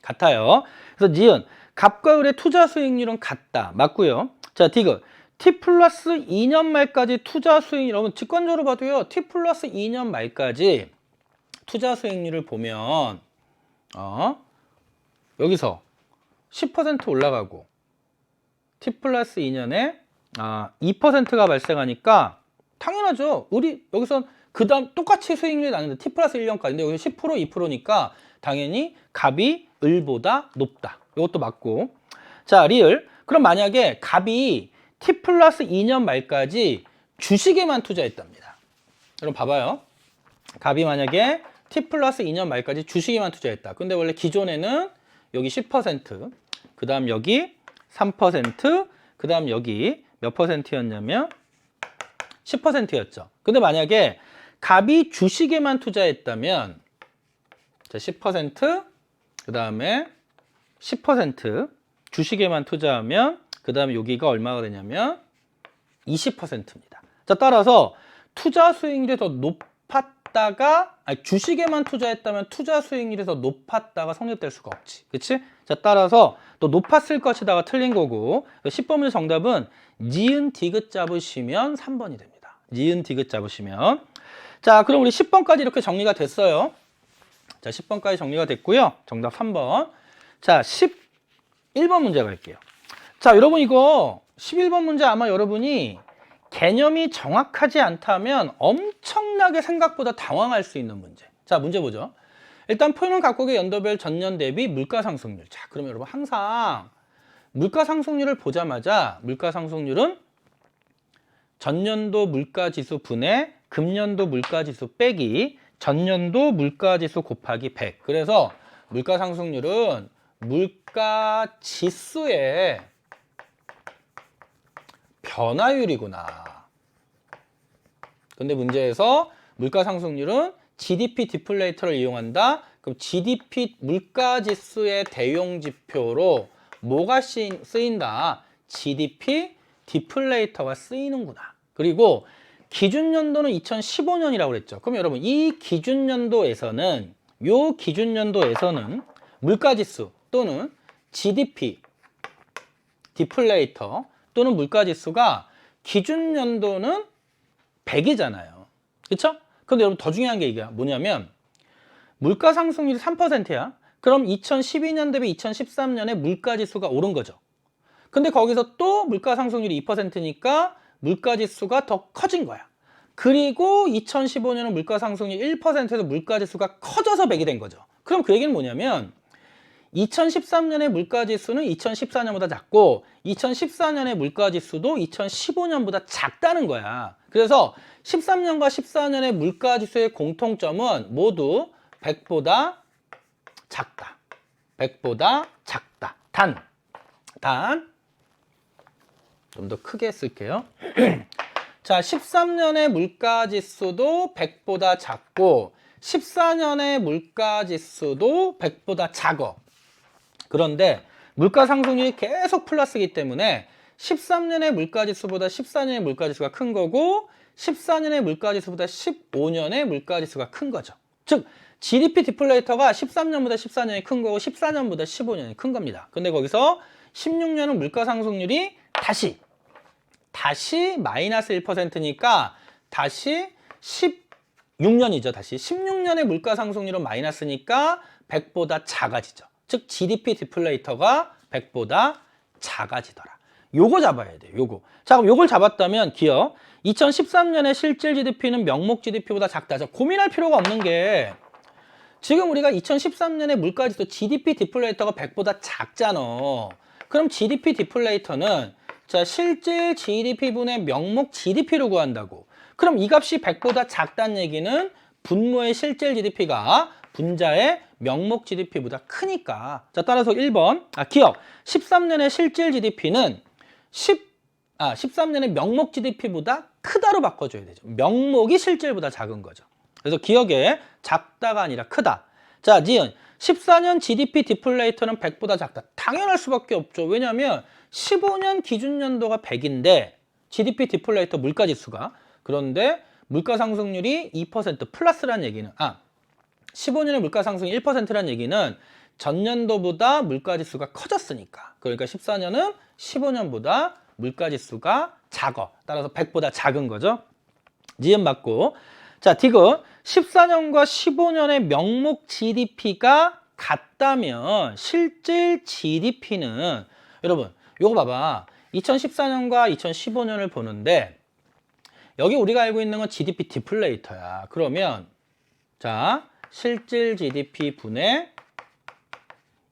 같아요. 그래서 니은 갑과 을의 투자 수익률은 같다. 맞고요. 자, 디귿 T 플러스 2년 말까지 투자 수익률, 여러분 직관적으로 봐도요. T 플러스 2년 말까지 투자 수익률을 보면 여기서 10% 올라가고 T 플러스 2년에 2%가 발생하니까 당연하죠. 우리 여기서 그 다음 똑같이 수익률이 나는데 T 플러스 1년까지. 근데 여기 10% 2%니까 당연히 갑이 을보다 높다. 이것도 맞고. 자, 리을. 그럼 만약에 갑이 T 플러스 2년 말까지 주식에만 투자했답니다. 여러분 봐봐요. 갑이 만약에 T 플러스 2년 말까지 주식에만 투자했다. 근데 원래 기존에는 여기 10%, 그 다음 여기 3%, 그 다음 여기 몇 %였냐면 10%였죠. 근데 만약에 갑이 주식에만 투자했다면 자, 10%, 그 다음에 10% 주식에만 투자하면 그 다음에 여기가 얼마가 되냐면 20%입니다. 자, 따라서 투자 수익률이 더 높았다가 주식에만 투자했다면 투자 수익률이 더 높았다가 성립될 수가 없지. 그치? 자, 따라서 또 높았을 것이다가 틀린 거고 10번 문제 정답은 니은 디귿 잡으시면 3번이 됩니다. 니은 디귿 잡으시면. 자, 그럼 우리 10번까지 이렇게 정리가 됐어요. 자, 10번까지 정리가 됐고요. 정답 3번. 자, 11번 문제 갈게요. 자, 여러분 이거 11번 문제 아마 여러분이 개념이 정확하지 않다면 엄청나게 생각보다 당황할 수 있는 문제. 자, 문제 보죠. 일단 포유는 각국의 연도별 전년 대비 물가 상승률. 자, 그러면 여러분 항상 물가 상승률을 보자마자 물가 상승률은 전년도 물가지수 분의 금년도 물가지수 빼기 전년도 물가지수 곱하기 100. 그래서 물가 상승률은 물가지수의 변화율이구나. 근데 문제에서 물가 상승률은 GDP 디플레이터를 이용한다. 그럼 GDP 물가지수의 대용지표로 뭐가 쓰인다? GDP 디플레이터가 쓰이는구나. 그리고 기준연도는 2015년이라고 그랬죠. 그럼 여러분 이 기준연도에서는 물가지수 또는 GDP 디플레이터 또는 물가지수가 기준연도는 100이잖아요. 그렇죠? 근데 여러분 더 중요한 게 이게 뭐냐면 물가 상승률이 3%야. 그럼 2012년 대비 2013년에 물가지수가 오른 거죠. 근데 거기서 또 물가 상승률이 2%니까 물가지수가 더 커진 거야. 그리고 2015년은 물가 상승률 1%에서 물가지수가 커져서 100이 된 거죠. 그럼 그 얘기는 뭐냐면 2013년의 물가지수는 2014년보다 작고 2014년의 물가지수도 2015년보다 작다는 거야. 그래서 13년과 14년의 물가지수의 공통점은 모두 100보다 작다. 100보다 작다. 단 좀 더 크게 쓸게요. 자, 13년의 물가지수도 100보다 작고 14년의 물가지수도 100보다 작어. 그런데 물가 상승률이 계속 플러스이기 때문에 13년의 물가지수보다 14년의 물가지수가 큰 거고 14년의 물가지수보다 15년의 물가지수가 큰 거죠. 즉 GDP 디플레이터가 13년보다 14년이 큰 거고 14년보다 15년이 큰 겁니다. 근데 거기서 16년은 물가 상승률이 다시 마이너스 1%니까 다시 16년이죠. 다시 16년의 물가 상승률은 마이너스니까 100보다 작아지죠. 즉 GDP 디플레이터가 100보다 작아지더라. 요거 잡아야 돼요. 요거. 자, 그럼 요걸 잡았다면 기억. 2013년에 실질 GDP는 명목 GDP보다 작다. 자, 고민할 필요가 없는 게 지금 우리가 2013년에 물가지수 GDP 디플레이터가 100보다 작잖아. 그럼 GDP 디플레이터는 자, 실질 GDP분의 명목 GDP를 구한다고. 그럼 이 값이 100보다 작다는 얘기는 분모의 실질 GDP가 분자의 명목 GDP보다 크니까. 자, 따라서 1번. 기억. 13년의 실질 GDP는 13년의 명목 GDP보다 크다로 바꿔줘야 되죠. 명목이 실질보다 작은 거죠. 그래서 기억에 작다가 아니라 크다. 자, 니은. 14년 GDP 디플레이터는 100보다 작다. 당연할 수밖에 없죠. 왜냐하면 15년 기준연도가 100인데 GDP 디플레이터 물가지수가 그런데 물가 상승률이 2% 플러스란 얘기는 15년의 물가 상승이 1%란 얘기는 전년도보다 물가지수가 커졌으니까. 그러니까 14년은 15년보다 물가지수가 작아. 따라서 100보다 작은 거죠. 니은 맞고. 자, 디귿. 14년과 15년의 명목 GDP가 같다면 실질 GDP는 여러분, 요거 봐봐. 2014년과 2015년을 보는데 여기 우리가 알고 있는 건 GDP 디플레이터야. 그러면 자, 실질 GDP 분의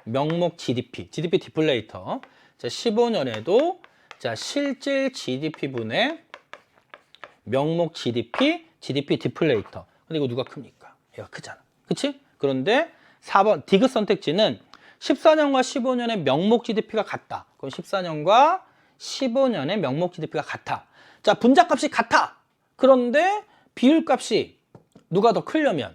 명목 GDP, GDP 디플레이터. 자, 15년에도 자, 실질 GDP 분의 명목 GDP, GDP 디플레이터. 근데 이거 누가 큽니까? 얘가 크잖아. 그치? 그런데 4번 디귿 선택지는 14년과 15년의 명목 GDP가 같다. 그럼 14년과 15년의 명목 GDP가 같아. 자, 분자값이 같아. 그런데 비율값이 누가 더 크려면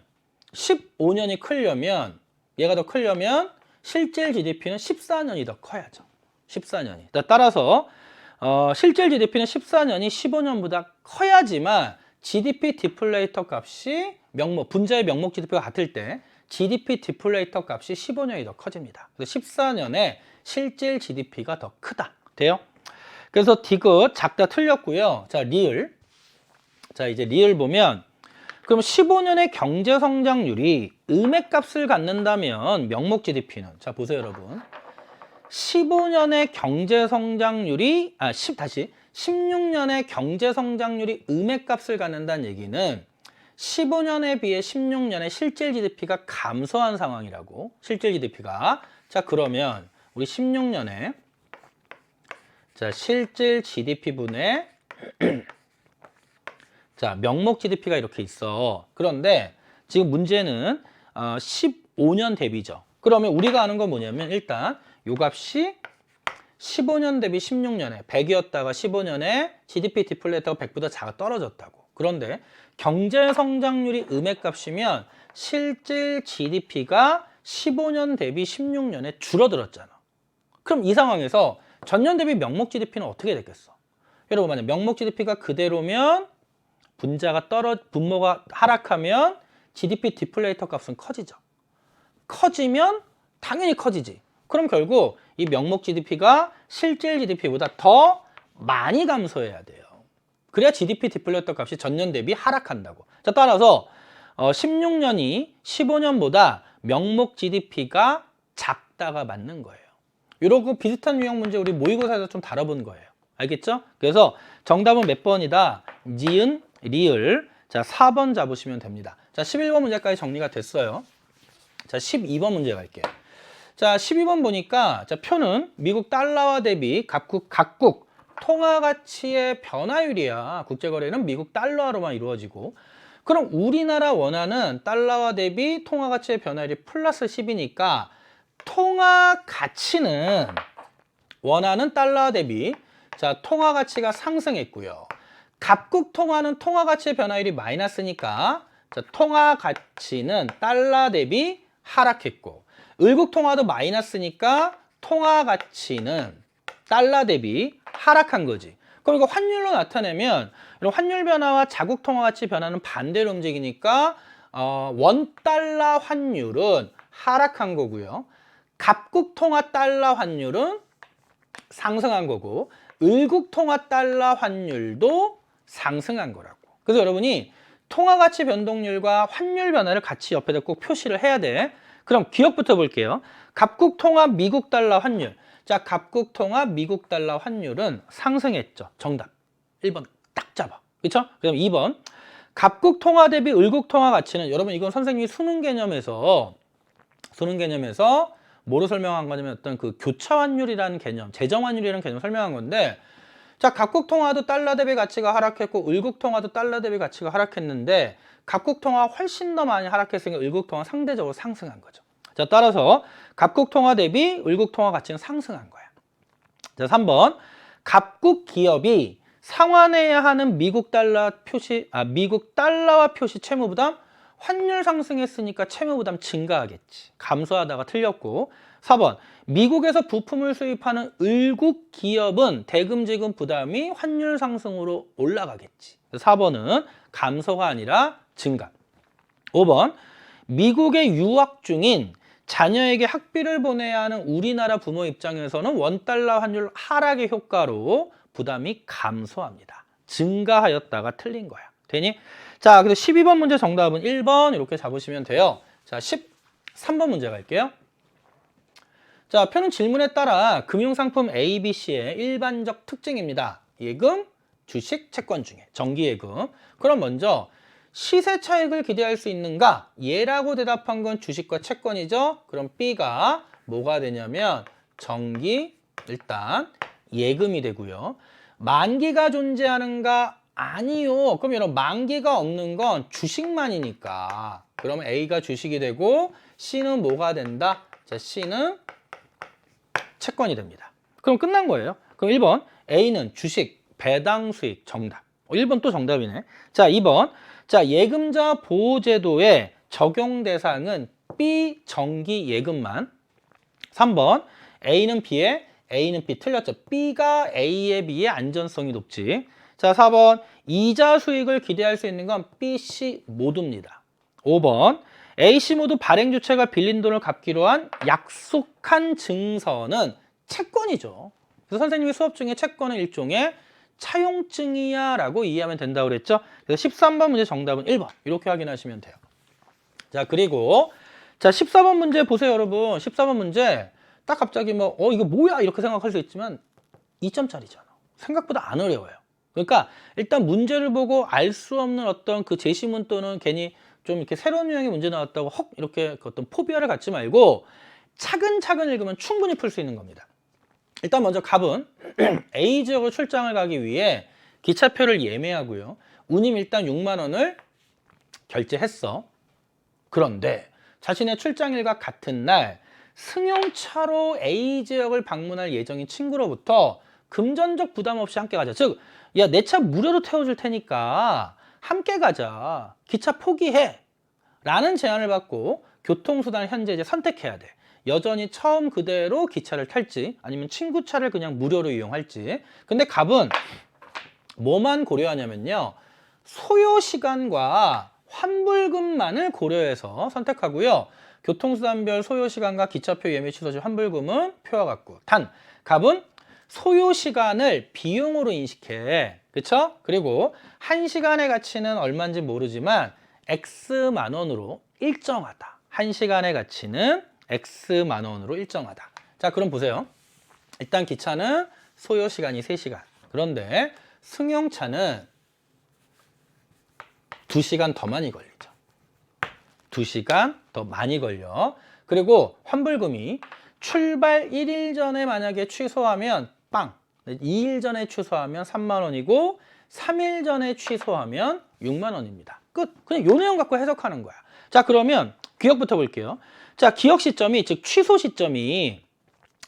15년이 크려면 얘가 더 크려면 실질 GDP는 14년이 더 커야죠. 14년이. 따라서 실질 GDP는 14년이 15년보다 커야지만 GDP 디플레이터 값이 분자의 명목 GDP가 같을 때 GDP 디플레이터 값이 15년이 더 커집니다. 그래서 14년에 실질 GDP가 더 크다. 돼요? 그래서 디귿 작다 틀렸고요. 자, 리을. 자, 이제 리을 보면 그럼 15년의 경제 성장률이 음액값을 갖는다면 명목 GDP는 자, 보세요, 여러분. 15년의 경제 성장률이 16년의 경제 성장률이 음액값을 갖는다는 얘기는 15년에 비해 16년에 실질 GDP가 감소한 상황이라고. 실질 GDP가. 자, 그러면 우리 16년에 자, 실질 GDP 분의 자, 명목 GDP가 이렇게 있어. 그런데 지금 문제는 15년 대비죠. 그러면 우리가 아는 건 뭐냐면 일단 요 값이 15년 대비 16년에 100이었다가 15년에 GDP 디플레이터가 100보다 떨어졌다고. 그런데 경제 성장률이 음액값이면 실질 GDP가 15년 대비 16년에 줄어들었잖아. 그럼 이 상황에서 전년 대비 명목 GDP는 어떻게 됐겠어? 여러분, 만약 명목 GDP가 그대로면 분모가 하락하면 GDP 디플레이터 값은 커지죠. 커지면 당연히 커지지. 그럼 결국 이 명목 GDP가 실질 GDP보다 더 많이 감소해야 돼요. 그래야 GDP 디플레이터 값이 전년 대비 하락한다고. 자, 따라서 16년이 15년보다 명목 GDP가 작다가 맞는 거예요. 이러고 비슷한 유형 문제 우리 모의고사에서 좀 다뤄본 거예요. 알겠죠? 그래서 정답은 몇 번이다? 니은, 리을. 자, 4번 잡으시면 됩니다. 자, 11번 문제까지 정리가 됐어요. 자, 12번 문제 갈게요. 자, 12번 보니까 자, 표는 미국 달러와 대비 각국 통화 가치의 변화율이야. 국제거래는 미국 달러로만 이루어지고. 그럼 우리나라 원화는 달러와 대비 통화 가치의 변화율이 플러스 10이니까 통화 가치는 원화는 달러와 대비 자, 통화 가치가 상승했고요. 각국 통화는 통화 가치의 변화율이 마이너스니까 자, 통화 가치는 달러 대비 하락했고 을국 통화도 마이너스니까 통화 가치는 달러 대비 하락한 거지. 그럼 이거 환율로 나타내면 이런 환율 변화와 자국 통화 가치 변화는 반대로 움직이니까 원 달러 환율은 하락한 거고요. 각국 통화 달러 환율은 상승한 거고 을국 통화 달러 환율도 상승한 거라고. 그래서 여러분이 통화 가치 변동률과 환율 변화를 같이 옆에다 꼭 표시를 해야 돼. 그럼 기억부터 볼게요. 각국 통화 미국 달러 환율. 자, 각국 통화 미국 달러 환율은 상승했죠. 정답. 1번 딱 잡아. 그렇죠? 그럼 2번. 각국 통화 대비 을국 통화 가치는 여러분 이건 선생님이 수능 개념에서 뭐로 설명한 거냐면 어떤 그 교차 환율이라는 개념, 재정 환율이라는 개념 설명한 건데 자, 각국 통화도 달러 대비 가치가 하락했고 을국 통화도 달러 대비 가치가 하락했는데 각국 통화 훨씬 더 많이 하락했으니까 을국 통화 상대적으로 상승한 거죠. 자, 따라서 각국 통화 대비 을국 통화 가치는 상승한 거야. 자, 3번. 각국 기업이 상환해야 하는 미국 달러와 표시 채무 부담 환율 상승했으니까 채무 부담 증가하겠지. 감소하다가 틀렸고. 4번 미국에서 부품을 수입하는 을국 기업은 대금 지급 부담이 환율 상승으로 올라가겠지. 4번은 감소가 아니라 증가. 5번 미국에 유학 중인 자녀에게 학비를 보내야 하는 우리나라 부모 입장에서는 원달러 환율 하락의 효과로 부담이 감소합니다. 증가하였다가 틀린 거야. 되니? 자, 그래서 12번 문제 정답은 1번 이렇게 잡으시면 돼요. 자, 13번 문제 갈게요. 자, 표는 질문에 따라 금융상품 A, B, C의 일반적 특징입니다. 예금, 주식, 채권 중에 정기예금. 그럼 먼저 시세 차익을 기대할 수 있는가? 예라고 대답한 건 주식과 채권이죠. 그럼 B가 뭐가 되냐면 정기, 일단 예금이 되고요. 만기가 존재하는가? 아니요. 그럼 여러분 만기가 없는 건 주식만이니까. 그러면 A가 주식이 되고 C는 뭐가 된다? 자, C는 채권이 됩니다. 그럼 끝난 거예요. 그럼 1번 A는 주식, 배당 수익 정답. 1번 또 정답이네. 자, 2번. 자, 예금자 보호제도의 적용 대상은 B 정기 예금만. 3번 A는 B에 A는 B 틀렸죠. B가 A에 비해 안전성이 높지. 자, 4번 이자 수익을 기대할 수 있는 건 B, C 모두입니다. 5번 A, C 모두 발행 주체가 빌린 돈을 갚기로 한 약속한 증서는 채권이죠. 그래서 선생님이 수업 중에 채권은 일종의 차용증이야 라고 이해하면 된다고 그랬죠. 그래서 13번 문제 정답은 1번 이렇게 확인하시면 돼요. 자, 그리고 자 14번 문제 보세요 여러분. 14번 문제 딱 갑자기 뭐 이거 뭐야 이렇게 생각할 수 있지만 2점짜리잖아. 생각보다 안 어려워요. 그러니까 일단 문제를 보고 알 수 없는 어떤 그 제시문 또는 괜히 좀 이렇게 새로운 유형의 문제 나왔다고 헉 이렇게 그 어떤 포비아를 갖지 말고 차근차근 읽으면 충분히 풀 수 있는 겁니다. 일단 먼저 갑은 A 지역으로 출장을 가기 위해 기차표를 예매하고요. 운임 일단 6만 원을 결제했어. 그런데 자신의 출장일과 같은 날 승용차로 A 지역을 방문할 예정인 친구로부터 금전적 부담 없이 함께 가자. 즉, 야, 내 차 무료로 태워줄 테니까 함께 가자. 기차 포기해. 라는 제안을 받고 교통수단을 현재 이제 선택해야 돼. 여전히 처음 그대로 기차를 탈지 아니면 친구 차를 그냥 무료로 이용할지. 근데 갑은 뭐만 고려하냐면요. 소요 시간과 환불금만을 고려해서 선택하고요. 교통수단별 소요 시간과 기차표 예매 취소 시 환불금은 표와 같고. 단, 갑은 소요 시간을 비용으로 인식해. 그쵸? 그리고 1시간의 가치는 얼마인지 모르지만 X만 원으로 일정하다. 1시간의 가치는 X만 원으로 일정하다. 자, 그럼 보세요. 일단 기차는 소요 시간이 3시간. 그런데 승용차는 2시간 더 많이 걸리죠. 2시간 더 많이 걸려. 그리고 환불금이 출발 1일 전에 만약에 취소하면 빵. 2일 전에 취소하면 3만 원이고 3일 전에 취소하면 6만 원입니다. 끝. 그냥 요 내용 갖고 해석하는 거야. 자, 그러면 기억부터 볼게요. 자, 기억 시점이 즉 취소 시점이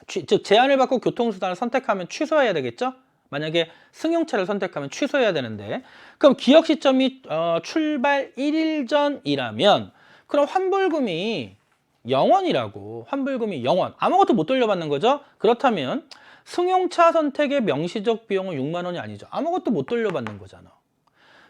즉 제한을 받고 교통수단을 선택하면 취소해야 되겠죠? 만약에 승용차를 선택하면 취소해야 되는데 그럼 기억 시점이 출발 1일 전이라면 그럼 환불금이 0원이라고. 환불금이 0원. 아무것도 못 돌려받는 거죠? 그렇다면 승용차 선택의 명시적 비용은 6만 원이 아니죠. 아무것도 못 돌려받는 거잖아.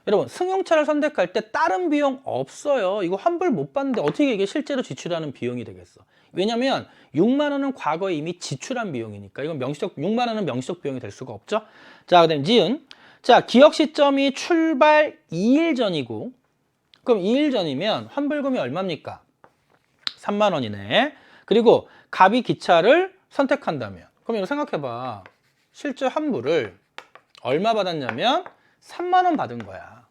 여러분 승용차를 선택할 때 다른 비용 없어요. 이거 환불 못 받는데 어떻게 이게 실제로 지출하는 비용이 되겠어. 왜냐면 6만 원은 과거에 이미 지출한 비용이니까 이건 6만 원은 명시적 비용이 될 수가 없죠. 자, 그다음 지은. 자, 기억 시점이 출발 2일 전이고 그럼 2일 전이면 환불금이 얼마입니까? 3만 원이네. 그리고 갑이 기차를 선택한다면 그럼 이거 생각해봐. 실제 환불을 얼마 받았냐면 3만 원 받은 거야.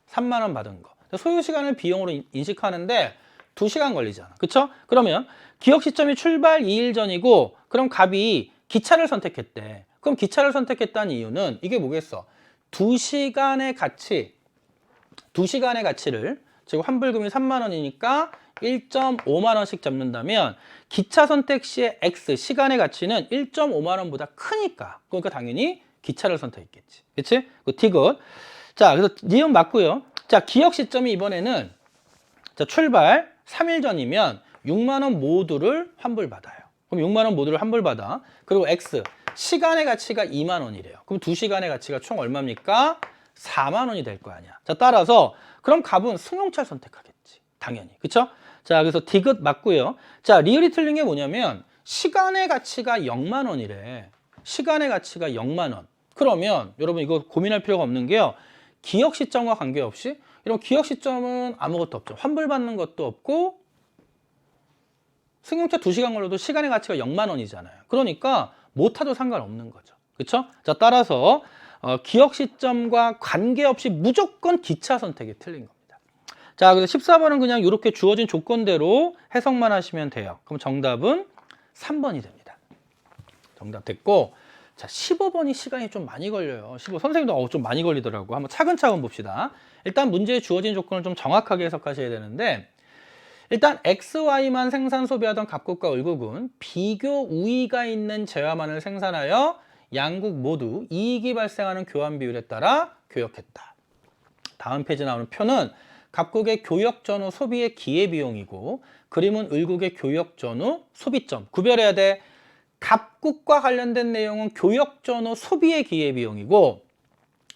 3만 원 받은 거. 소요 시간을 비용으로 인식하는데 2시간 걸리잖아. 그쵸? 그러면 기억 시점이 출발 2일 전이고 그럼 갑이 기차를 선택했대. 그럼 기차를 선택했다는 이유는 이게 뭐겠어? 2시간의 가치를 지금 환불금이 3만 원이니까 1.5만 원씩 잡는다면 기차 선택 시의 X 시간의 가치는 1.5만 원보다 크니까 그러니까 당연히 기차를 선택했겠지. 그치? 그 T굿. 자, 그래서 니은 맞고요. 자, 기억 시점이 이번에는 자, 출발 3일 전이면 6만 원 모두를 환불받아요. 그럼 6만 원 모두를 환불받아. 그리고 X 시간의 가치가 2만 원이래요. 그럼 2시간의 가치가 총 얼마입니까? 4만 원이 될 거 아니야. 자, 따라서 그럼 갑은 승용차를 선택하겠지. 당연히. 그쵸? 자, 그래서 디귿 맞고요. 자, 리을이 틀린 게 뭐냐면 시간의 가치가 0만 원이래. 시간의 가치가 0만 원. 그러면 여러분 이거 고민할 필요가 없는 게요. 기억 시점과 관계없이 이런 기억 시점은 아무것도 없죠. 환불받는 것도 없고 승용차 2시간 걸려도 시간의 가치가 0만 원이잖아요. 그러니까 못 타도 상관없는 거죠. 그렇죠? 자, 따라서 기억 시점과 관계없이 무조건 기차 선택이 틀린 겁니다. 자, 그래서 14번은 그냥 이렇게 주어진 조건대로 해석만 하시면 돼요. 그럼 정답은 3번이 됩니다. 정답 됐고, 자, 15번이 시간이 좀 많이 걸려요. 15 선생님도 좀 많이 걸리더라고. 한번 차근차근 봅시다. 일단 문제에 주어진 조건을 좀 정확하게 해석하셔야 되는데, 일단 XY만 생산 소비하던 갑국과 을국은 비교 우위가 있는 재화만을 생산하여 양국 모두 이익이 발생하는 교환 비율에 따라 교역했다. 다음 페이지 나오는 표는 갑국의 교역 전후 소비의 기회비용이고 그림은 을국의 교역 전후 소비점. 구별해야 돼. 갑국과 관련된 내용은 교역 전후 소비의 기회비용이고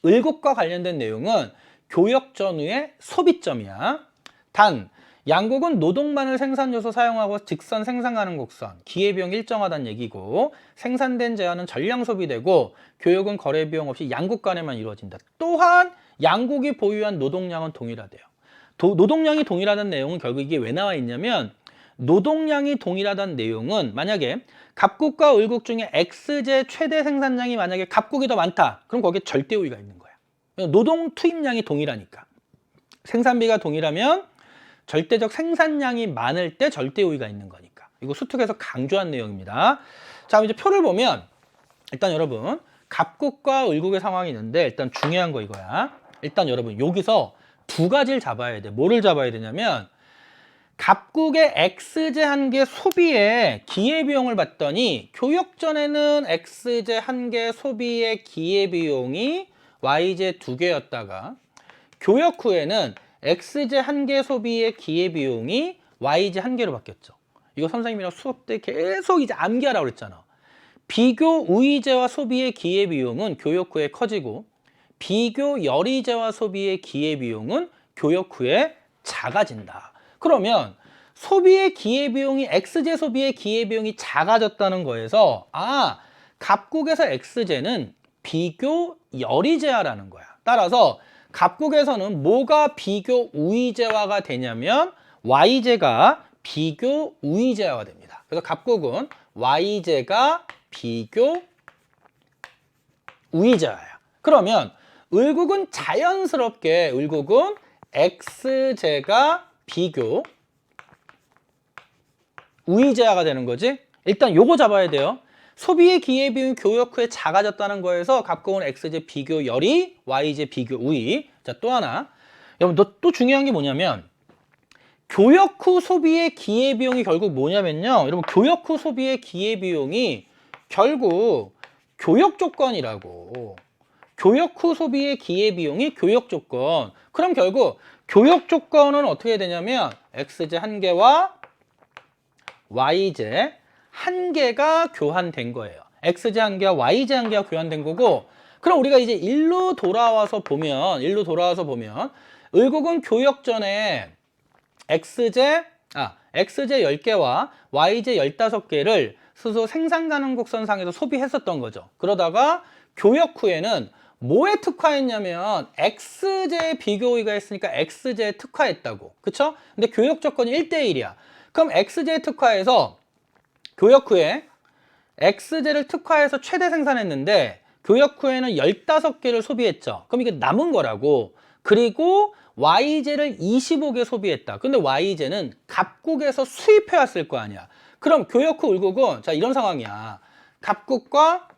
을국과 관련된 내용은 교역 전후의 소비점이야. 단 양국은 노동만을 생산 요소 사용하고 직선 생산하는 곡선, 기회비용 일정하다는 얘기고 생산된 재화는 전량 소비되고 교역은 거래비용 없이 양국 간에만 이루어진다. 또한 양국이 보유한 노동량은 동일하대요. 노동량이 동일하다는 내용은 결국 이게 왜 나와 있냐면 노동량이 동일하다는 내용은 만약에 갑국과 을국 중에 X제 최대 생산량이 만약에 갑국이 더 많다. 그럼 거기에 절대 우위가 있는 거야. 노동 투입량이 동일하니까. 생산비가 동일하면 절대적 생산량이 많을 때 절대 우위가 있는 거니까. 이거 수특에서 강조한 내용입니다. 자, 이제 표를 보면 일단 여러분 갑국과 을국의 상황이 있는데 일단 중요한 거 이거야. 일단 여러분 여기서 두 가지를 잡아야 돼. 뭐를 잡아야 되냐면 갑국의 X제 한 개 소비에 기회비용을 봤더니 교역 전에는 X제 한 개 소비의 기회비용이 Y제 두 개였다가 교역 후에는 X제 한 개 소비의 기회비용이 Y제 한 개로 바뀌었죠. 이거 선생님이랑 수업 때 계속 이제 암기하라고 그랬잖아. 비교 우위제와 소비의 기회비용은 교역 후에 커지고 비교 열이제와 소비의 기회비용은 교역 후에 작아진다. 그러면 소비의 기회비용이 X제 소비의 기회비용이 작아졌다는 거에서 갑국에서 X제는 비교 열이제화라는 거야. 따라서 갑국에서는 뭐가 비교 우위제화가 되냐면 Y제가 비교 우위제화가 됩니다. 그래서 갑국은 Y제가 비교 우위제화야. 그러면 을국은 자연스럽게 을국은 X제가 비교 우위제화가 되는 거지. 일단 요거 잡아야 돼요. 소비의 기회비용이 교역 후에 작아졌다는 거에서 갑국은 X제 비교 열이, Y제 비교 우위. 자, 또 하나. 여러분, 또 중요한 게 뭐냐면 교역 후 소비의 기회비용이 결국 뭐냐면요. 여러분, 교역 후 소비의 기회비용이 결국 교역 조건이라고. 교역 후 소비의 기회비용이 교역 조건. 그럼 결국 교역 조건은 어떻게 되냐면 X제 한 개와 Y제 한 개가 교환된 거예요. X제 한 개와 Y제 한 개가 교환된 거고 그럼 우리가 이제 일로 돌아와서 보면 을국은 교역 전에 X제 10개와 Y제 15개를 스스로 생산 가능 곡선상에서 소비했었던 거죠. 그러다가 교역 후에는 뭐에 특화했냐면 X제에 비교 우위가 있으니까 X제에 특화했다고. 그쵸? 근데 교역 조건이 1대1이야. 그럼 X제에 특화해서 교역 후에 X제를 특화해서 최대 생산했는데 교역 후에는 15개를 소비했죠. 그럼 이게 남은 거라고. 그리고 Y제를 25개 소비했다. 근데 Y제는 갑국에서 수입해 왔을 거 아니야. 그럼 교역 후 을국은 자 이런 상황이야. 갑국과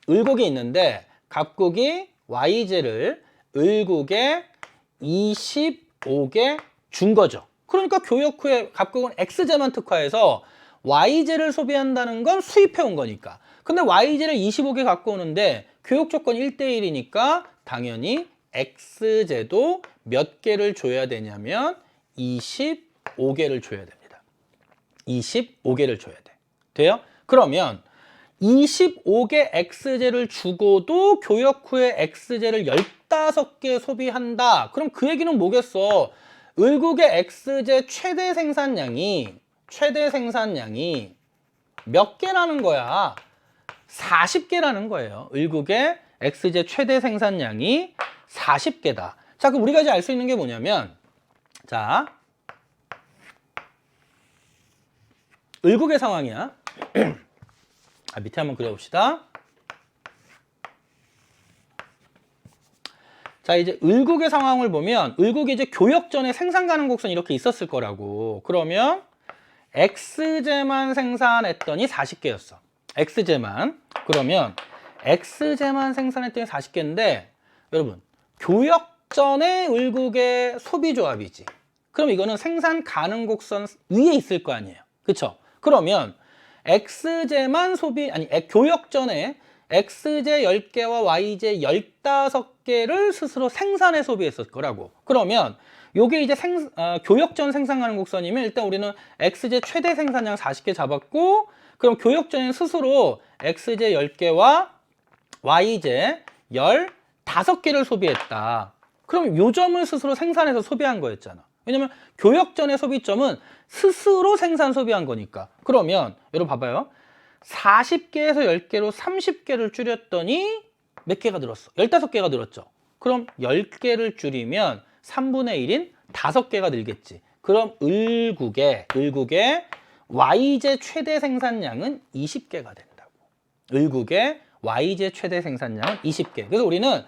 을국이 있는데 갑국이 Y제를 을국에 25개 준 거죠. 그러니까 교역 후에 갑국은 X제만 특화해서 Y제를 소비한다는 건 수입해 온 거니까. 근데 Y제를 25개 갖고 오는데 교역 조건 1대1이니까 당연히 X제도 몇 개를 줘야 되냐면 25개를 줘야 됩니다. 25개를 줘야 돼. 돼요? 그러면 25개 X제를 주고도 교역 후에 X제를 15개 소비한다. 그럼 그 얘기는 뭐겠어? 을국의 X제 최대 생산량이 몇 개라는 거야? 40개라는 거예요. 을국의 X제 최대 생산량이 40개다. 자, 그럼 우리가 이제 알 수 있는 게 뭐냐면, 자, 을국의 상황이야. 밑에 한번 그려봅시다. 자, 이제 을국의 상황을 보면, 을국이 이제 교역 전에 생산 가능 곡선이 이렇게 있었을 거라고. 그러면 X제만 생산했더니 40개였어. X제만. 그러면 X제만 생산했더니 40개인데, 여러분, 교역 전에 을국의 소비 조합이지. 그럼 이거는 생산 가능 곡선 위에 있을 거 아니에요. 그쵸? 그러면 X제만 교역 전에 X제 10개와 Y제 15개를 스스로 생산해 소비했을 거라고. 그러면 요게 이제 교역 전 생산 가능 곡선이면 일단 우리는 X제 최대 생산량 40개 잡았고, 그럼 교역 전에는 스스로 X제 10개와 Y제 15개를 소비했다. 그럼 요 점을 스스로 생산해서 소비한 거였잖아. 왜냐면 교역 전의 소비점은 스스로 생산 소비한 거니까. 그러면 여러분 봐봐요. 40개에서 10개로 30개를 줄였더니 몇 개가 늘었어? 15개가 늘었죠. 그럼 10개를 줄이면 3분의 1인 5개가 늘겠지. 그럼 을국의 Y제 최대 생산량은 20개가 된다고. 을국의 Y제 최대 생산량은 20개. 그래서 우리는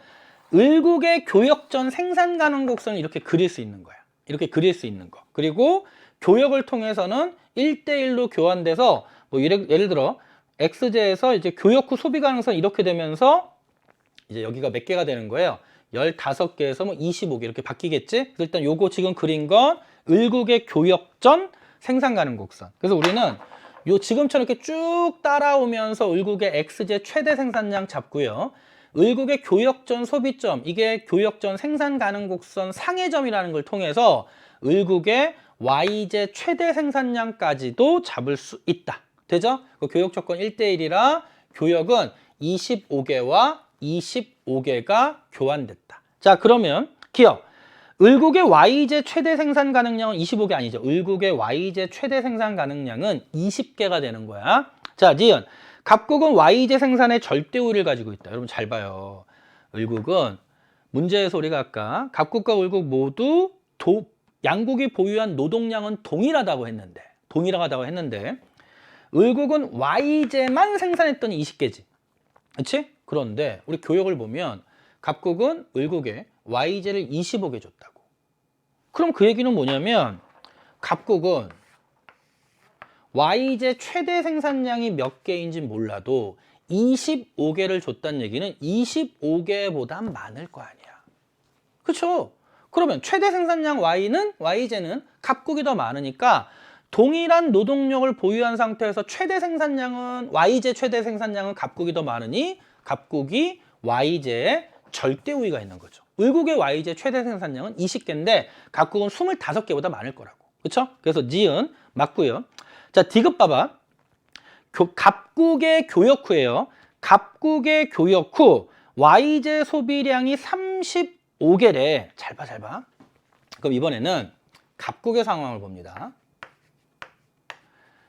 을국의 교역 전 생산 가능 곡선을 이렇게 그릴 수 있는 거야. 이렇게 그릴 수 있는 거. 그리고 교역을 통해서는 1대1로 교환돼서 뭐 예를 들어 X제에서 이제 교역 후 소비 가능성 이렇게 되면서 이제 여기가 몇 개가 되는 거예요? 15개에서 뭐 25개 이렇게 바뀌겠지? 그래서 일단 요거 지금 그린 건 을국의 교역 전 생산 가능 곡선. 그래서 우리는 요 지금처럼 이렇게 쭉 따라오면서 을국의 X제 최대 생산량 잡고요. 을국의 교역 전 소비점, 이게 교역 전 생산 가능 곡선 상해점이라는 걸 통해서 을국의 Y제 최대 생산량까지도 잡을 수 있다. 되죠? 그 교역 조건 1대1이라 교역은 25개와 25개가 교환됐다. 자, 그러면 기억. 을국의 Y제 최대 생산 가능량은 25개 아니죠. 을국의 Y제 최대 생산 가능량은 20개가 되는 거야. 자, 니은. 갑국은 Y제 생산의 절대 우위를 가지고 있다. 여러분 잘 봐요. 을국은 문제에서 우리가 아까 갑국과 을국 모두 양국이 보유한 노동량은 동일하다고 했는데 을국은 Y제만 생산했더니 20개지. 그렇지? 그런데 우리 교역을 보면 갑국은 을국에 Y제를 25개 줬다고. 그럼 그 얘기는 뭐냐면 갑국은 Y제 최대 생산량이 몇 개인지 몰라도 25개를 줬다는 얘기는 25개보다 많을 거 아니야. 그렇죠? 그러면 최대 생산량 Y제는 갑국이 더 많으니까 동일한 노동력을 보유한 상태에서 Y제 최대 생산량은 갑국이 더 많으니 갑국이 Y제에 절대 우위가 있는 거죠. 을국의 Y제 최대 생산량은 20개인데 갑국은 25개보다 많을 거라고. 그렇죠? 그래서 니은 맞고요. 자, 디귿 봐봐. 갑국의 교역 후예요. 갑국의 교역 후 Y제 소비량이 35개래. 잘 봐. 그럼 이번에는 갑국의 상황을 봅니다.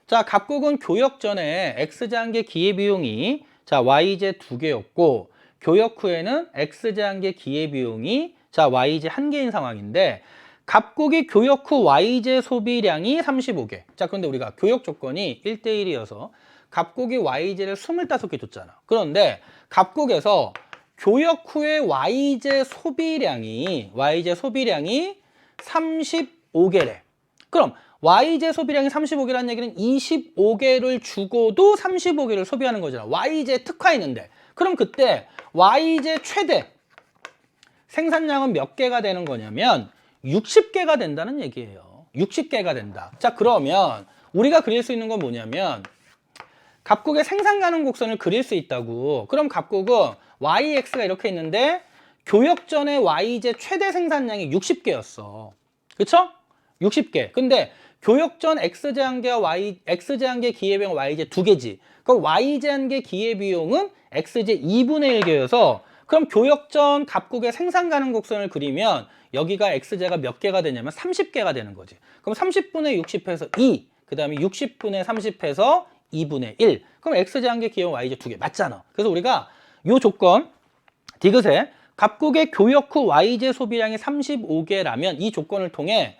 자, 갑국은 교역 전에 X제한계 기회비용이 Y제 2개였고 교역 후에는 X제한계 기회비용이 Y제 1개인 상황인데 갑국이 교역 후 Y제 소비량이 35개. 자, 그런데 우리가 교역 조건이 1대1이어서 갑국이 Y제를 25개 줬잖아. 그런데 갑국에서 교역 후에 Y제 소비량이 35개래. 그럼 Y제 소비량이 35개라는 얘기는 25개를 주고도 35개를 소비하는 거잖아. Y제 특화 있는데. 그럼 그때 Y제 최대 생산량은 몇 개가 되는 거냐면 60개가 된다는 얘기예요. 60개가 된다. 자, 그러면 우리가 그릴 수 있는 건 뭐냐면 갑국의 생산 가능 곡선을 그릴 수 있다고. 그럼 갑국은 YX가 이렇게 있는데 교역 전에 Y제 최대 생산량이 60개였어. 그쵸? 60개. 근데 교역전 X제한계와 X제한계 기회비용 Y제 2개지. 그럼 Y제한계 기회비용은 X제 2분의 1개여서 그럼 교역전 갑국의 생산 가능 곡선을 그리면 여기가 X제가 몇 개가 되냐면 30개가 되는 거지. 그럼 30분의 60해서 2, 그 다음에 60분의 30해서 2분의 1. 그럼 X제한계 기회비용 Y제 2개 맞잖아. 그래서 우리가 요 조건 디귿에 갑국의 교역 후 Y제 소비량이 35개라면 이 조건을 통해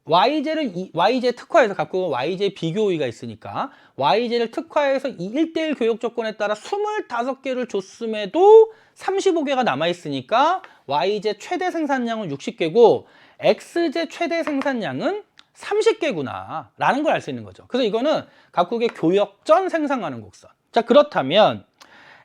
Y제 특화해서 갑국은 Y제 비교 우위가 있으니까 Y제를 특화해서 이 1대1 교역 조건에 따라 25개를 줬음에도 35개가 남아있으니까 Y제 최대 생산량은 60개고 X제 최대 생산량은 30개구나 라는 걸 알 수 있는 거죠. 그래서 이거는 각국의 교역 전 생산 가능 곡선. 자, 그렇다면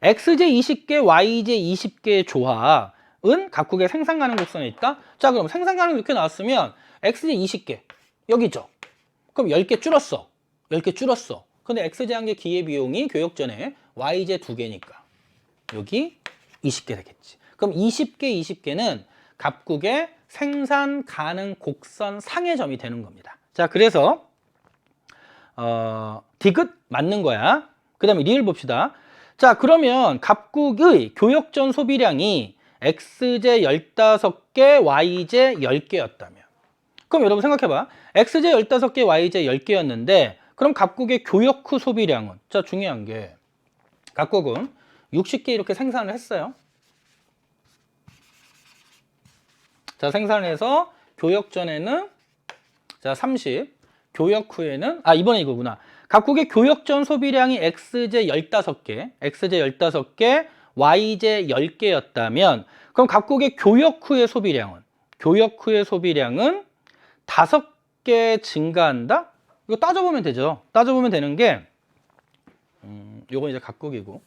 X제 20개, Y제 20개의 조합은 각국의 생산 가능 곡선에 있다? 자, 그럼 생산 가능 이렇게 나왔으면 X제 20개 여기죠. 그럼 10개 줄었어. 10개 줄었어. 근데 X제 한 개 기회비용이 교역전에 Y제 2개니까 여기 20개 되겠지. 그럼 20개는 갑국의 생산 가능 곡선 상의 점이 되는 겁니다. 자, 그래서 디귿 맞는 거야. 그 다음에 리을 봅시다. 자, 그러면 갑국의 교역전 소비량이 X제 15개, Y제 10개였다면 그럼 여러분 생각해봐. X제 15개, Y제 10개였는데 그럼 갑국의 교역 후 소비량은 자, 중요한 게 갑국은 60개 이렇게 생산을 했어요. 자, 생산을 해서 교역 전에는 자, 30, 교역 후에는 이번에 이거구나. 각국의 교역전 소비량이 X제 15개, Y제 10개였다면 그럼 각국의 교역 후의 소비량은 5개 증가한다? 이거 따져보면 되죠. 따져보면 되는 게 요건 이제 각국이고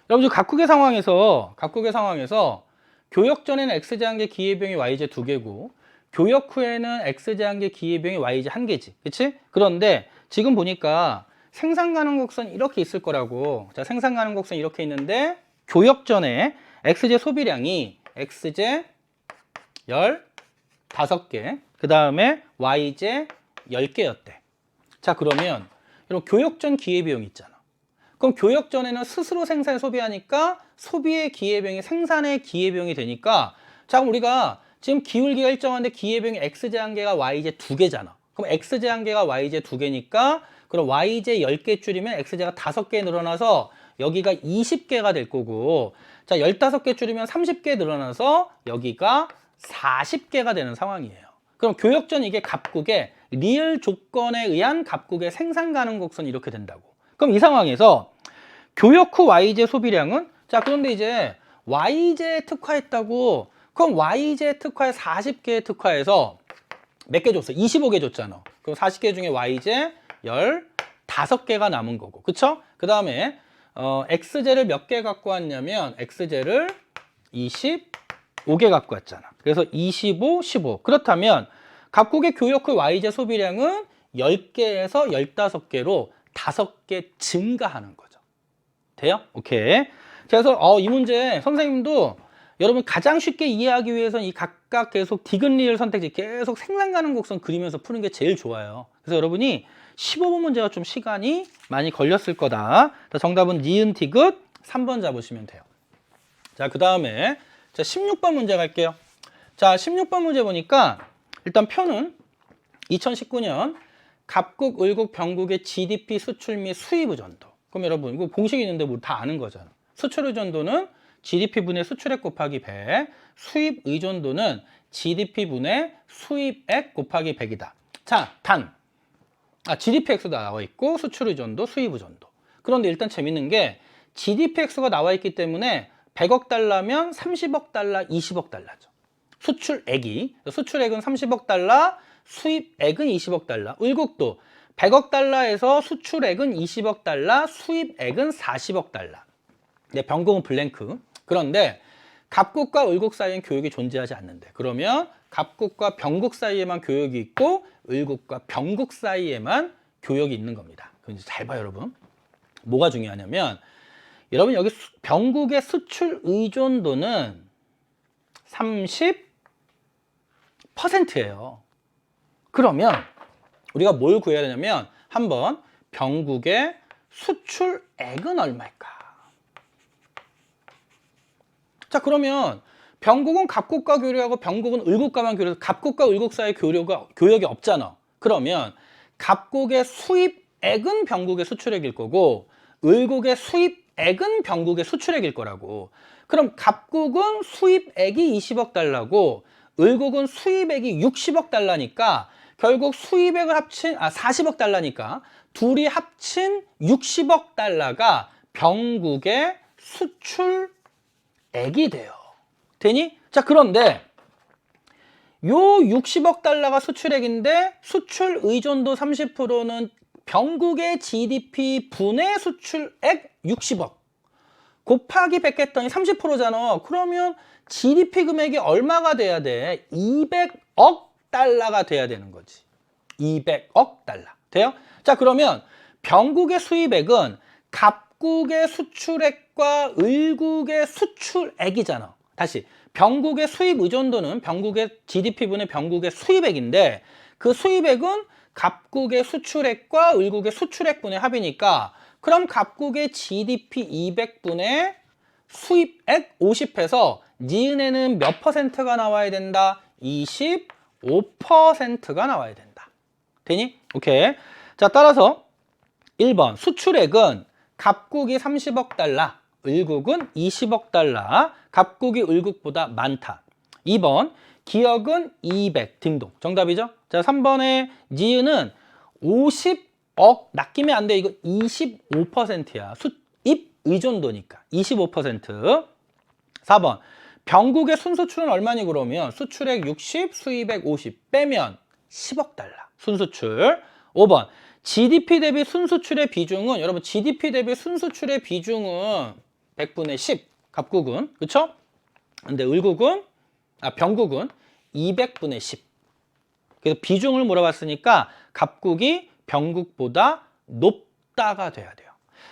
여러분 각국의 상황에서 교역전에는 X제한계 기회비용이 Y제 2개고 교역 후에는 X제한계 기회비용이 Y제 1개지. 그치? 그런데 지금 보니까 생산 가능 곡선 이렇게 있을 거라고. 자, 생산 가능 곡선 이렇게 있는데 교역전에 X제 소비량이 X제 15개, 그 다음에 Y제 10개였대. 자, 그러면 여러분 교역전 기회비용 있잖아. 그럼 교역전에는 스스로 생산에 소비하니까 소비의 기회비용이 생산의 기회비용이 되니까 자, 그럼 우리가 지금 기울기가 일정한데 기회비용이 X제한계가 Y제 2개잖아. 그럼 X제한계가 Y제 2개니까 그럼 Y제 10개 줄이면 X제가 5개 늘어나서 여기가 20개가 될 거고 자, 15개 줄이면 30개 늘어나서 여기가 40개가 되는 상황이에요. 그럼 교역전 이게 갑국의 리얼 조건에 의한 갑국의 생산 가능 곡선이 이렇게 된다고. 그럼 이 상황에서 교역 후 Y제 소비량은 자, 그런데 이제 Y제 특화했다고 그럼 Y제 특화에 40개 특화해서 몇 개 줬어? 25개 줬잖아. 그럼 40개 중에 Y제 15개가 남은 거고. 그쵸? 그 다음에 X제를 몇 개 갖고 왔냐면 X제를 25개 갖고 왔잖아. 그래서 25, 15. 그렇다면 각국의 교역 후 Y제 소비량은 10개에서 15개로 5개 증가하는 거죠. 돼요? 오케이. 그래서 이 문제 선생님도 여러분 가장 쉽게 이해하기 위해서는 이 각각 계속 디귿리을 선택지 계속 생산 가능 곡선 그리면서 푸는 게 제일 좋아요. 그래서 여러분이 15번 문제가 좀 시간이 많이 걸렸을 거다. 정답은 니은 디귿 3번 잡으시면 돼요. 자, 그 다음에 자, 16번 문제 갈게요. 자, 16번 문제 보니까 일단 표는 2019년 갑국, 을국, 병국의 GDP 수출 및 수입 의존도. 그럼 여러분 이거 공식이 있는데 뭐 다 아는 거잖아. 수출 의존도는 GDP분의 수출액 곱하기 100, 수입 의존도는 GDP분의 수입액 곱하기 100이다. 자, GDPX도 나와 있고 수출 의존도, 수입 의존도. 그런데 일단 재밌는 게 GDPX가 나와 있기 때문에 100억 달러면 30억 달러, 20억 달러죠. 수출액은 30억 달러, 수입액은 20억 달러. 을국도 100억 달러에서 수출액은 20억 달러, 수입액은 40억 달러. 네, 병국은 블랭크. 그런데 갑국과 을국 사이엔 교역이 존재하지 않는데 그러면 갑국과 병국 사이에만 교역이 있고 을국과 병국 사이에만 교역이 있는 겁니다. 그럼 이제 잘 봐요, 여러분. 뭐가 중요하냐면 여러분 여기 병국의 수출 의존도는 30%예요. 그러면 우리가 뭘 구해야 되냐면 한번 병국의 수출액은 얼마일까? 자, 그러면 병국은 갑국과 교류하고 병국은 을국과만 교류해서 갑국과 을국 사이 교역이 없잖아. 그러면 갑국의 수입액은 병국의 수출액일 거고 을국의 수입액은 병국의 수출액일 거라고. 그럼 갑국은 수입액이 20억 달러고 을국은 수입액이 60억 달러니까 결국 수입액을 합친 40억 달러니까 둘이 합친 60억 달러가 병국의 수출액이 돼요. 되니? 자, 그런데 요 60억 달러가 수출액인데 수출 의존도 30%는 병국의 GDP 분의 수출액 60억 곱하기 100 했더니 30%잖아. 그러면 GDP 금액이 얼마가 돼야 돼? 200억 달러가 돼야 되는 거지. 200억 달러. 돼요? 자, 그러면 병국의 수입액은 갑국의 수출액과 을국의 수출액이잖아. 다시 병국의 수입 의존도는 병국의 GDP분의 병국의 수입액인데 그 수입액은 갑국의 수출액과 을국의 수출액분의 합이니까 그럼 갑국의 GDP 200분의 수입액 50해서 니은에는 몇 퍼센트가 나와야 된다? 25%가 나와야 된다. 되니? 오케이. 자, 따라서 1번 수출액은 갑국이 30억 달러, 을국은 20억 달러, 갑국이 을국보다 많다. 2번 기역은 200 등동. 정답이죠? 자, 3번의 니은은 50억 낚이면 안 돼. 이거 25%야. 수입 의존도니까 25%. 4번 병국의 순수출은 얼마니 그러면 수출액 60, 수입액 50 빼면 10억 달러. 순수출. 5번 GDP 대비 순수출의 비중은 여러분 GDP 대비 순수출의 비중은 100분의 10 갑국은 그쵸? 근데 병국은 200분의 10. 그래서 비중을 물어봤으니까 갑국이 병국보다 높다가 돼야 돼요.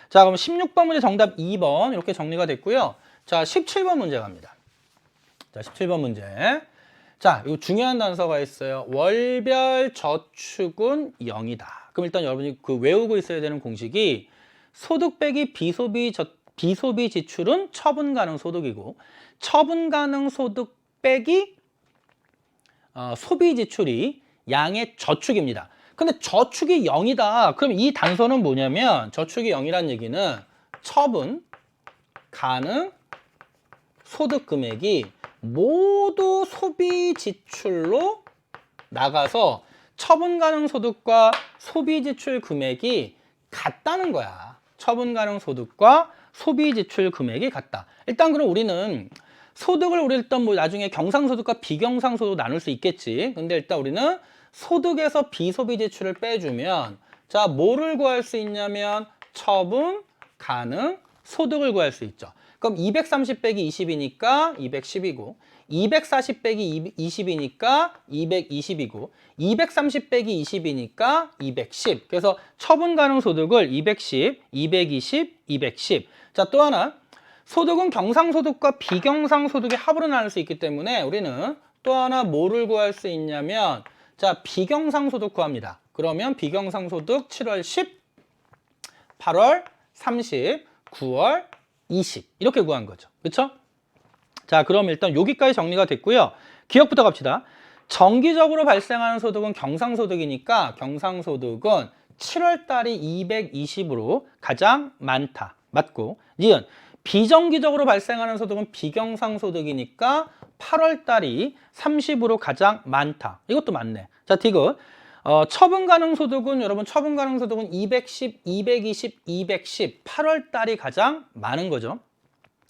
자, 그럼 16번 문제 정답 2번 이렇게 정리가 됐고요. 자, 17번 문제 갑니다. 자, 17번 문제. 자, 이거 중요한 단서가 있어요. 월별 저축은 0이다. 그럼 일단 여러분이 외우고 있어야 되는 공식이 소득 빼기 비소비 지출은 처분 가능 소득이고 처분 가능 소득 빼기 소비 지출이 양의 저축입니다. 근데 저축이 0이다. 그럼 이 단서는 뭐냐면 저축이 0이라는 얘기는 처분 가능 소득 금액이 모두 소비 지출로 나가서 처분 가능 소득과 소비 지출 금액이 같다는 거야. 처분 가능 소득과 소비 지출 금액이 같다. 일단 그럼 우리는 소득을 우리 일단 뭐 나중에 경상소득과 비경상소득 나눌 수 있겠지. 근데 일단 우리는 소득에서 비소비 지출을 빼주면 자, 뭐를 구할 수 있냐면 처분 가능 소득을 구할 수 있죠. 그럼 230 빼기 20이니까 210이고 240 빼기 20이니까 220이고 230 빼기 20이니까 210. 그래서 처분 가능 소득을 210, 220, 210. 자, 또 하나 소득은 경상소득과 비경상소득의 합으로 나눌 수 있기 때문에 우리는 또 하나 뭐를 구할 수 있냐면 자, 비경상소득 구합니다. 그러면 비경상소득 7월 10, 8월 30, 9월 20 이렇게 구한 거죠. 그렇죠? 자, 그럼 일단 여기까지 정리가 됐고요. 기억부터 갑시다. 정기적으로 발생하는 소득은 경상소득이니까 경상소득은 7월 달이 220으로 가장 많다. 맞고 니은 비정기적으로 발생하는 소득은 비경상소득이니까 8월 달이 30으로 가장 많다. 이것도 맞네. 자, 디귿 처분 가능 소득은 여러분 처분 가능 소득은 210, 220, 210 8월 달이 가장 많은 거죠.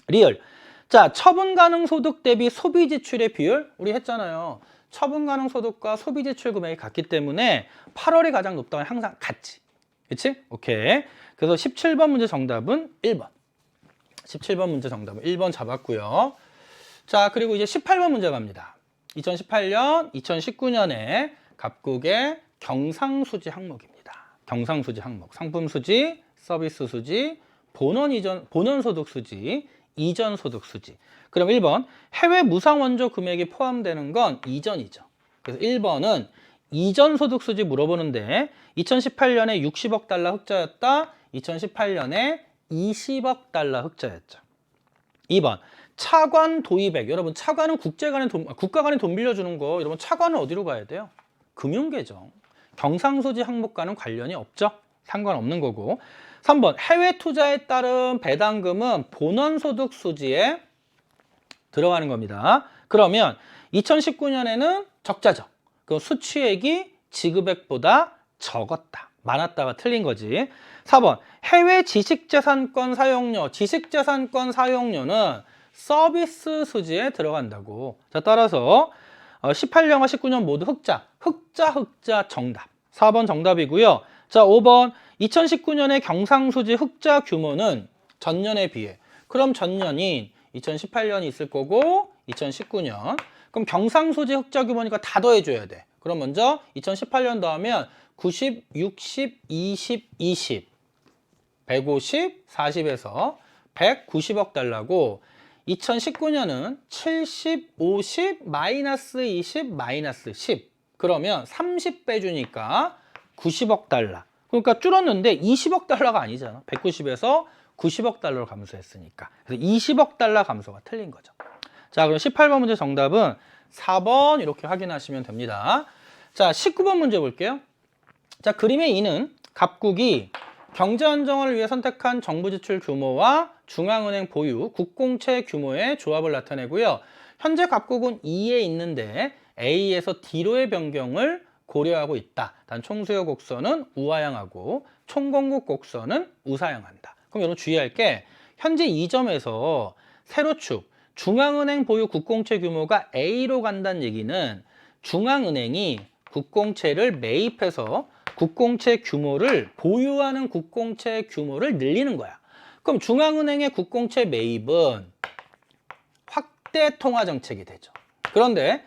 리을 자, 처분 가능 소득 대비 소비 지출의 비율 우리 했잖아요. 처분 가능 소득과 소비 지출 금액이 같기 때문에 8월이 가장 높다고 항상 같지. 그치? 오케이. 그래서 17번 문제 정답은 1번. 17번 문제 정답은 1번 잡았고요. 자, 그리고 이제 18번 문제 갑니다. 2018년, 2019년에 갑국의 경상수지 항목입니다. 경상수지 항목. 상품수지, 서비스수지, 본원소득수지, 이전 소득 수지. 그럼 1번 해외 무상 원조 금액이 포함되는 건 이전이죠. 그래서 1번은 이전 소득 수지 물어보는데 2018년에 60억 달러 흑자였다. 2018년에 20억 달러 흑자였죠. 2번 차관 도입액. 여러분 차관은 국가 간에 돈 빌려주는 거. 여러분 차관은 어디로 가야 돼요? 금융계정. 경상수지 항목과는 관련이 없죠. 상관없는 거고. 3번 해외 투자에 따른 배당금은 본원소득 수지에 들어가는 겁니다. 그러면 2019년에는 적자죠. 그 수취액이 지급액보다 적었다. 많았다가 틀린 거지. 4번 해외 지식재산권 사용료. 지식재산권 사용료는 서비스 수지에 들어간다고. 자, 따라서 18년과 19년 모두 흑자 정답. 4번 정답이고요. 자, 5번 2019년의 경상수지 흑자 규모는 전년에 비해. 그럼 전년인 2018년이 있을 거고 2019년. 그럼 경상수지 흑자 규모니까 다 더해줘야 돼. 그럼 먼저 2018년 더하면 90, 60, 20, 20, 150, 40에서 190억 달러고 2019년은 70, 50, 마이너스 20, 마이너스 10. 그러면 30 빼주니까 90억 달러. 그러니까 줄었는데 20억 달러가 아니잖아. 190에서 90억 달러로 감소했으니까. 그래서 20억 달러 감소가 틀린 거죠. 자, 그럼 18번 문제 정답은 4번 이렇게 확인하시면 됩니다. 자, 19번 문제 볼게요. 자, 그림의 2는 갑국이 경제 안정화를 위해 선택한 정부 지출 규모와 중앙은행 보유, 국공채 규모의 조합을 나타내고요. 현재 갑국은 E에 있는데 A에서 D로의 변경을 고려하고 있다. 단 총수요 곡선은 우하향하고 총공급 곡선은 우사향한다. 그럼 여러분 주의할 게 현재 이 점에서 세로축 중앙은행 보유 국공채 규모가 A로 간다는 얘기는 중앙은행이 국공채를 매입해서 국공채 규모를 보유하는 국공채 규모를 늘리는 거야. 그럼 중앙은행의 국공채 매입은 확대 통화 정책이 되죠. 그런데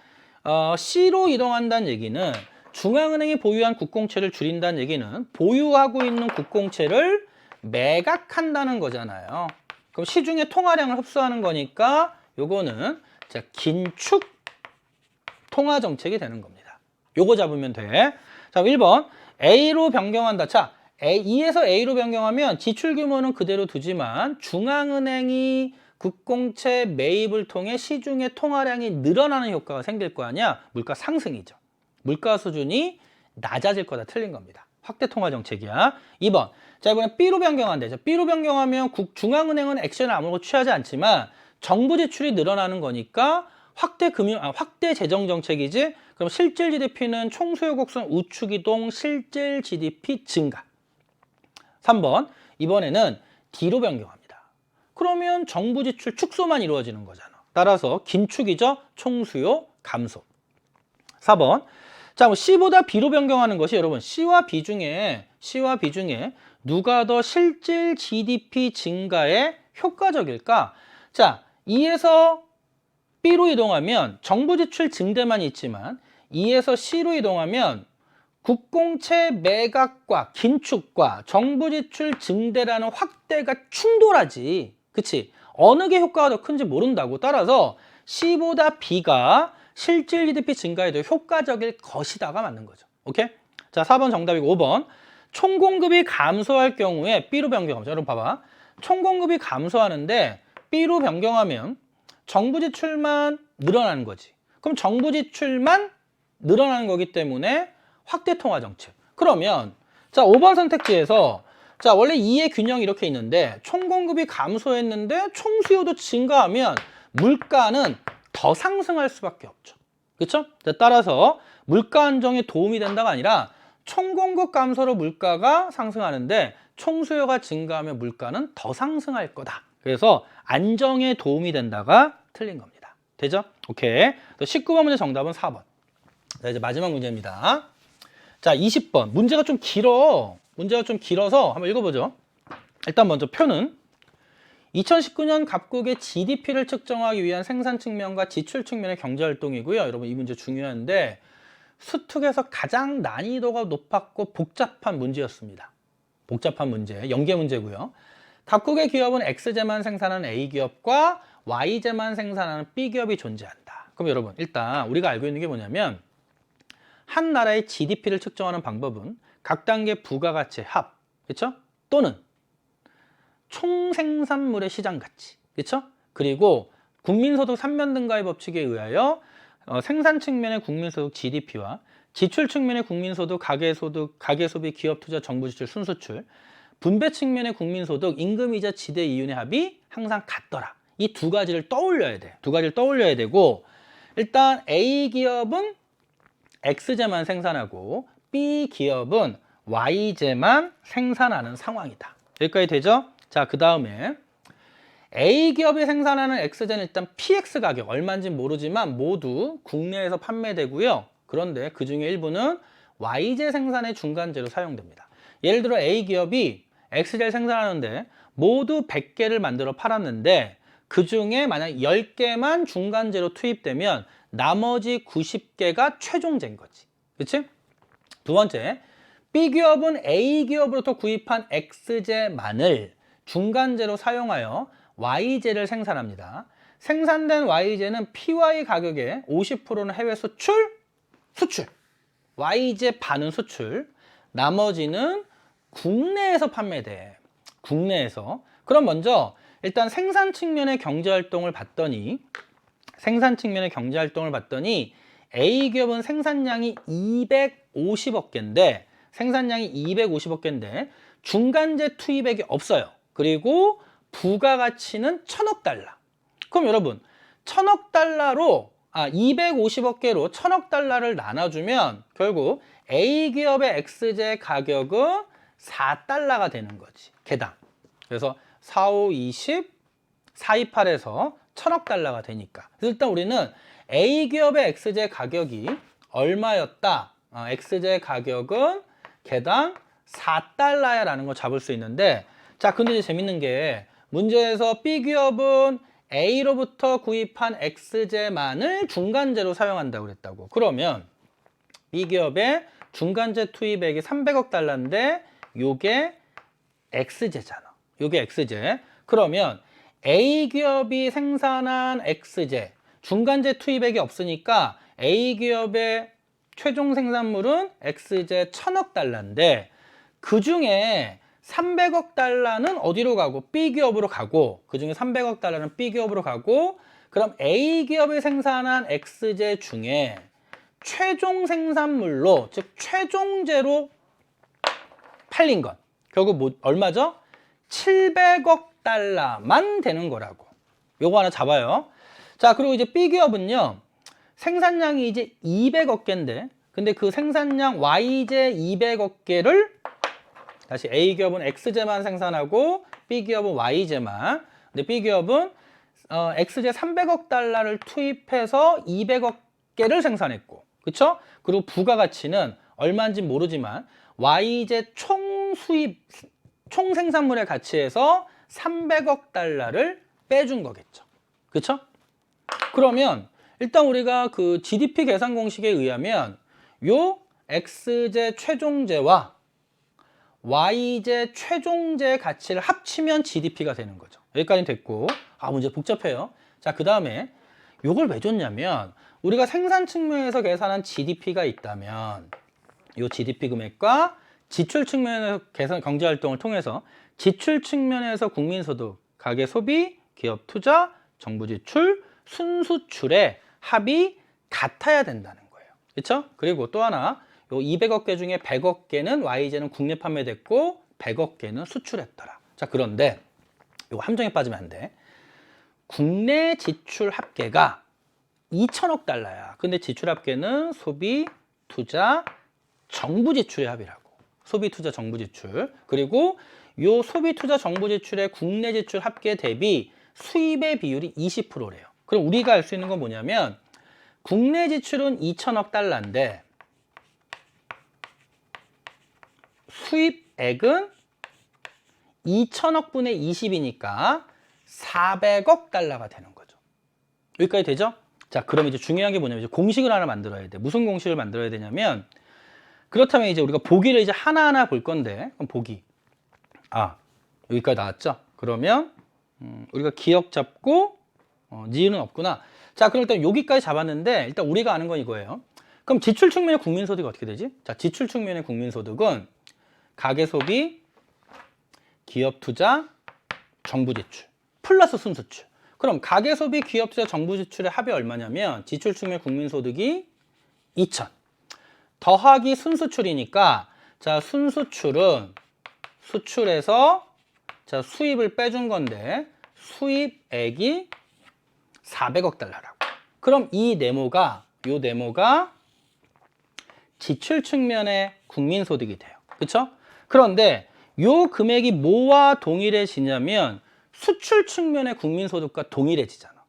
C로 이동한다는 얘기는 중앙은행이 보유한 국공채를 줄인다는 얘기는 보유하고 있는 국공채를 매각한다는 거잖아요. 그럼 시중의 통화량을 흡수하는 거니까 요거는 긴축 통화 정책이 되는 겁니다. 요거 잡으면 돼. 자, 1번 A로 변경한다. 자, E에서 A로 변경하면 지출 규모는 그대로 두지만 중앙은행이 국공채 매입을 통해 시중의 통화량이 늘어나는 효과가 생길 거 아니야? 물가 상승이죠. 물가 수준이 낮아질 거다. 틀린 겁니다. 확대 통화 정책이야. 2번. 자, 이번엔 B로 변경한대. 자, B로 변경하면 중앙은행은 액션을 아무것도 취하지 않지만 정부 지출이 늘어나는 거니까 확대 재정 정책이지. 그럼 실질 GDP는 총수요 곡선 우측 이동, 실질 GDP 증가. 3번. 이번에는 D로 변경합니다. 그러면 정부 지출 축소만 이루어지는 거잖아. 따라서 긴축이죠. 총수요 감소. 4번. 자, 뭐 C보다 B로 변경하는 것이 여러분 C와 B 중에 누가 더 실질 GDP 증가에 효과적일까? 자, E에서 B로 이동하면 정부 지출 증대만 있지만 E에서 C로 이동하면 국공채 매각과 긴축과 정부 지출 증대라는 확대가 충돌하지. 그치? 어느 게 효과가 더 큰지 모른다고. 따라서 C보다 B가 실질 GDP 증가에 더 효과적일 것이다가 맞는 거죠. 오케이? 자, 4번 정답이고 5번. 총공급이 감소할 경우에 B로 변경하면. 여러분 봐봐. 총공급이 감소하는데 B로 변경하면 정부 지출만 늘어나는 거지. 그럼 정부 지출만 늘어나는 거기 때문에 확대 통화 정책. 그러면 자, 5번 선택지에서 자, 원래 E의 균형이 이렇게 있는데 총공급이 감소했는데 총수요도 증가하면 물가는 더 상승할 수밖에 없죠. 그렇죠? 따라서 물가 안정에 도움이 된다가 아니라 총공급 감소로 물가가 상승하는데 총수요가 증가하면 물가는 더 상승할 거다. 그래서 안정에 도움이 된다가 틀린 겁니다. 되죠? 오케이. 19번 문제 정답은 4번. 자, 이제 마지막 문제입니다. 자, 20번. 문제가 좀 길어서 한번 읽어보죠. 일단 먼저 표는 2019년 갑국의 GDP를 측정하기 위한 생산 측면과 지출 측면의 경제활동이고요. 여러분 이 문제 중요한데 수특에서 가장 난이도가 높았고 복잡한 문제였습니다. 복잡한 문제, 연계 문제고요. 각국의 기업은 X제만 생산하는 A기업과 Y제만 생산하는 B기업이 존재한다. 그럼 여러분, 일단 우리가 알고 있는 게 뭐냐면 한 나라의 GDP를 측정하는 방법은 각 단계 부가가치의 합, 그렇죠? 또는 총생산물의 시장가치, 그렇죠? 그리고 국민소득 3면 등가의 법칙에 의하여 생산 측면의 국민소득 GDP와 지출 측면의 국민소득, 가계소득, 가계소비, 기업투자, 정부지출, 순수출, 분배 측면의 국민소득, 임금이자 지대 이윤의 합이 항상 같더라. 이 두 가지를 떠올려야 돼. 두 가지를 떠올려야 되고, 일단 A기업은 X제만 생산하고 B기업은 Y제만 생산하는 상황이다. 여기까지 되죠? 자, 그 다음에 A기업이 생산하는 X제는 일단 PX 가격, 얼마인지 모르지만 모두 국내에서 판매되고요. 그런데 그 중에 일부는 Y제 생산의 중간재로 사용됩니다. 예를 들어 A기업이 X제를 생산하는데 모두 100개를 만들어 팔았는데 그 중에 만약 10개만 중간재로 투입되면 나머지 90개가 최종재인 거지. 그렇지? 두 번째, B기업은 A기업으로부터 구입한 X제만을 중간재로 사용하여 Y제를 생산합니다. 생산된 Y제는 PY 가격의 50%는 해외 수출. Y제 반은 수출. 나머지는 국내에서 판매돼. 국내에서. 그럼 먼저 일단 생산 측면의 경제활동을 봤더니 A기업은 생산량이 250억 개인데 중간재 투입액이 없어요. 그리고 부가가치는 1000억 달러. 그럼 여러분 1000억 달러로 250억 개로 1000억 달러를 나눠주면 결국 A기업의 X제 가격은 4달러가 되는 거지. 개당. 그래서 4, 5, 20, 4, 2, 8에서 1000억 달러가 되니까. 그래서 일단 우리는 A기업의 X제 가격이 얼마였다? X제 가격은 개당 4달러야 라는 걸 잡을 수 있는데, 자, 근데 이제 재밌는 게 문제에서 B기업은 A로부터 구입한 X제만을 중간재로 사용한다고 그랬다고. 그러면 B기업의 중간재 투입액이 300억 달러인데 요게 X제잖아. 요게 X제. 그러면 A기업이 생산한 X제, 중간재 투입액이 없으니까 A기업의 최종 생산물은 X제 1000억 달러인데 그 중에 300억 달러는 어디로 가고? B기업으로 가고, 그 중에 300억 달러는 B기업으로 가고, 그럼 A기업이 생산한 X제 중에 최종 생산물로, 즉 최종재로 팔린 건 결국 얼마죠? 700억 달러만 되는 거라고. 요거 하나 잡아요. 자, 그리고 이제 B기업은요, 생산량이 이제 200억 개인데, 근데 그 생산량 Y제 200억 개를 다시 A기업은 X제만 생산하고 B기업은 Y제만. 근데 B기업은 X제 300억 달러를 투입해서 200억 개를 생산했고, 그쵸? 그리고 부가가치는 얼마인지 모르지만 Y제 총 생산물의 가치에서 300억 달러를 빼준 거겠죠. 그쵸? 그러면 일단 우리가 그 GDP 계산 공식에 의하면 요 X제 최종재와 Y제 최종재 가치를 합치면 GDP가 되는 거죠. 여기까지 됐고, 문제 복잡해요. 자, 그 다음에 이걸 왜 줬냐면 우리가 생산 측면에서 계산한 GDP가 있다면 이 GDP 금액과 지출 측면에서 계산 경제활동을 통해서 지출 측면에서 국민소득, 가계소비, 기업투자, 정부지출, 순수출의 합이 같아야 된다는 거예요. 그렇죠? 그리고 또 하나, 요 200억 개 중에 100억 개는 Y제는 국내 판매됐고 100억 개는 수출했더라. 자, 그런데 요 함정에 빠지면 안 돼. 국내 지출 합계가 2천억 달러야. 근데 지출 합계는 소비, 투자, 정부 지출의 합이라고. 소비, 투자, 정부 지출. 그리고 요 소비, 투자, 정부 지출의 국내 지출 합계 대비 수입의 비율이 20%래요. 그럼 우리가 알 수 있는 건 뭐냐면 국내 지출은 2천억 달러인데 수입액은 2천억 분의 20이니까 400억 달러가 되는 거죠. 여기까지 되죠? 자, 그럼 이제 중요한 게 뭐냐면 이제 공식을 하나 만들어야 돼. 무슨 공식을 만들어야 되냐면, 그렇다면 이제 우리가 보기를 이제 하나하나 볼 건데, 그럼 보기. 여기까지 나왔죠? 그러면 우리가 기억 잡고 니은은 없구나. 자, 그럼 일단 여기까지 잡았는데 일단 우리가 아는 건 이거예요. 그럼 지출 측면의 국민소득이 어떻게 되지? 자, 지출 측면의 국민소득은 가계소비, 기업투자, 정부지출 플러스 순수출. 그럼 가계소비, 기업투자, 정부지출의 합이 얼마냐면 지출 측면 국민소득이 2천 더하기 순수출이니까 자, 순수출은 수출에서 자, 수입을 빼준 건데 수입액이 400억 달러라고. 그럼 이 네모가 지출 측면의 국민소득이 돼요. 그렇죠? 그런데 요 금액이 뭐와 동일해지냐면 수출 측면의 국민소득과 동일해지잖아.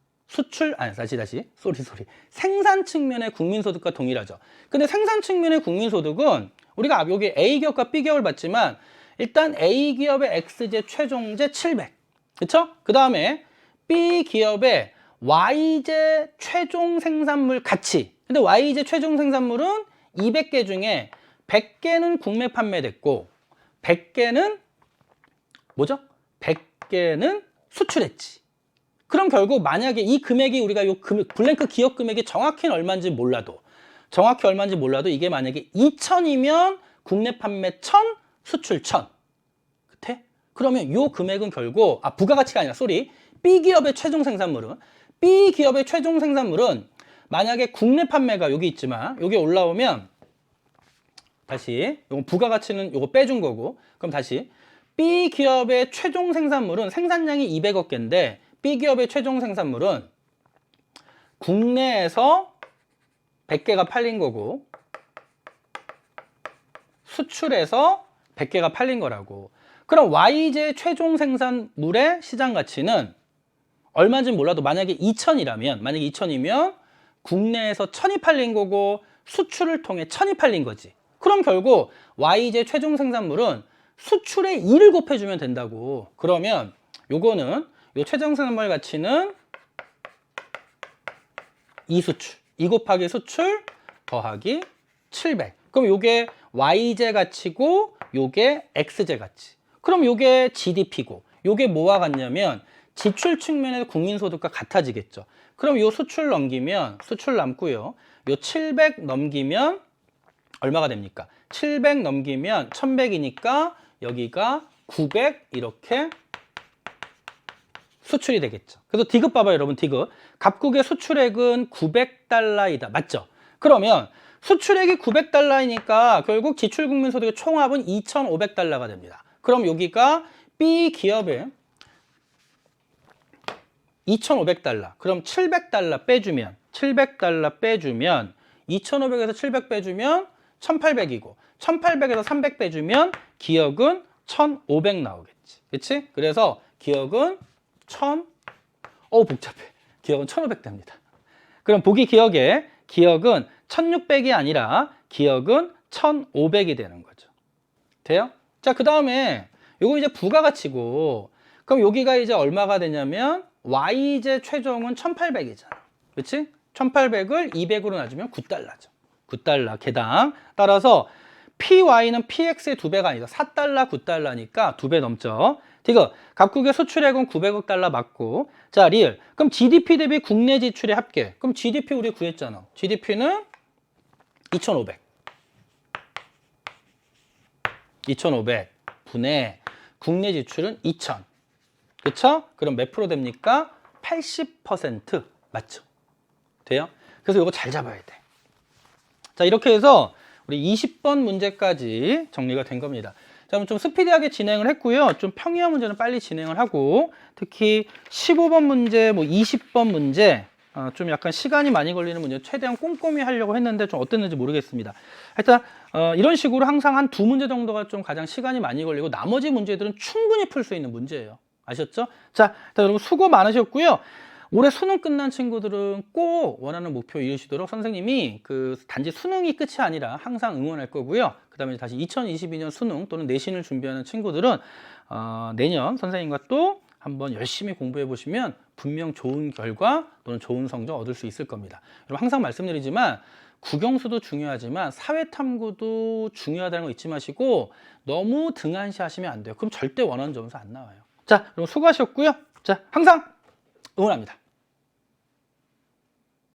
생산 측면의 국민소득과 동일하죠. 근데 생산 측면의 국민소득은 우리가 여기 A기업과 B기업을 봤지만 일단 A기업의 X제 최종제 700. 그쵸? 그 다음에 B기업의 Y제 최종 생산물 가치. 근데 Y제 최종 생산물은 200개 중에 100개는 국내 판매됐고 100개는 뭐죠? 100개는 수출했지. 그럼 결국 만약에 이 금액이 우리가 요 블랭크 기업 금액이 정확히는 얼마인지 몰라도 이게 만약에 2천이면 국내 판매 1000, 수출 1000. 그때? 그러면 요 금액은 결국 부가가치가 아니라 B기업의 최종 생산물은 만약에 국내 판매가 여기 있지만 여기 올라오면 다시 요거 부가가치는 요거 빼준 거고 그럼 다시 B기업의 최종 생산물은 생산량이 200억 개인데 B기업의 최종 생산물은 국내에서 100개가 팔린 거고 수출해서 100개가 팔린 거라고. 그럼 Y제 최종 생산물의 시장 가치는 얼마인지 몰라도 만약에 2천이면 국내에서 1000이 팔린 거고 수출을 통해 1000이 팔린 거지. 그럼 결국 Y제 최종 생산물은 수출에 2를 곱해주면 된다고. 그러면 요거는 요 최종 생산물 가치는 2수출 2 곱하기 수출 더하기 700. 그럼 요게 Y제 가치고 요게 X제 가치. 그럼 요게 GDP고 요게 뭐와 같냐면 지출 측면에서 국민소득과 같아지겠죠. 그럼 요 수출 남고요. 요 700 넘기면 얼마가 됩니까? 700 넘기면 1100이니까 여기가 900 이렇게 수출이 되겠죠. 그래서 디귿 봐봐요, 여러분. 디귿. 갑국의 수출액은 900달러이다. 맞죠? 그러면 수출액이 900달러이니까 결국 지출 국민소득의 총합은 2500달러가 됩니다. 그럼 여기가 B기업의 2500달러. 그럼 700달러 빼주면 2500에서 700 빼주면 1800이고 1800에서 300 빼주면 기억은 1500 나오겠지. 그치? 그래서 기억은 복잡해. 기억은 1500 됩니다. 그럼 보기 기억은 1600이 아니라 기억은 1500이 되는 거죠. 돼요? 자, 그 다음에 요거 이제 부가가치고 그럼 여기가 이제 얼마가 되냐면 Y제 최종은 1800이잖아. 그치? 1800을 200으로 나누면 9달러죠. 9달러 개당. 따라서 PY는 PX의 2배가 아니다. 4달러, 9달러니까 2배 넘죠. 이거 갑국의 수출액은 900억 달러 맞고 자, 리을. 그럼 GDP 대비 국내 지출의 합계. 그럼 GDP 우리 구했잖아. GDP는 2500. 2500 분의 국내 지출은 2000. 그쵸? 그럼 몇 프로 됩니까? 80% 맞죠? 돼요? 그래서 이거 잘 잡아야 돼. 자, 이렇게 해서 우리 20번 문제까지 정리가 된 겁니다. 자, 좀 스피디하게 진행을 했고요. 좀 평이한 문제는 빨리 진행을 하고 특히 15번 문제, 20번 문제 좀 약간 시간이 많이 걸리는 문제 최대한 꼼꼼히 하려고 했는데 좀 어땠는지 모르겠습니다. 하여튼 이런 식으로 항상 한 2문제 정도가 좀 가장 시간이 많이 걸리고 나머지 문제들은 충분히 풀 수 있는 문제예요. 아셨죠? 자, 일단 여러분 수고 많으셨고요. 올해 수능 끝난 친구들은 꼭 원하는 목표 이루시도록 선생님이 단지 수능이 끝이 아니라 항상 응원할 거고요. 그 다음에 다시 2022년 수능 또는 내신을 준비하는 친구들은 내년 선생님과 또 한번 열심히 공부해 보시면 분명 좋은 결과 또는 좋은 성적 얻을 수 있을 겁니다. 여러분 항상 말씀드리지만 국영수도 중요하지만 사회탐구도 중요하다는 거 잊지 마시고 너무 등한시하시면 안 돼요. 그럼 절대 원하는 점수 안 나와요. 자, 여러분 수고하셨고요. 자, 항상 응원합니다.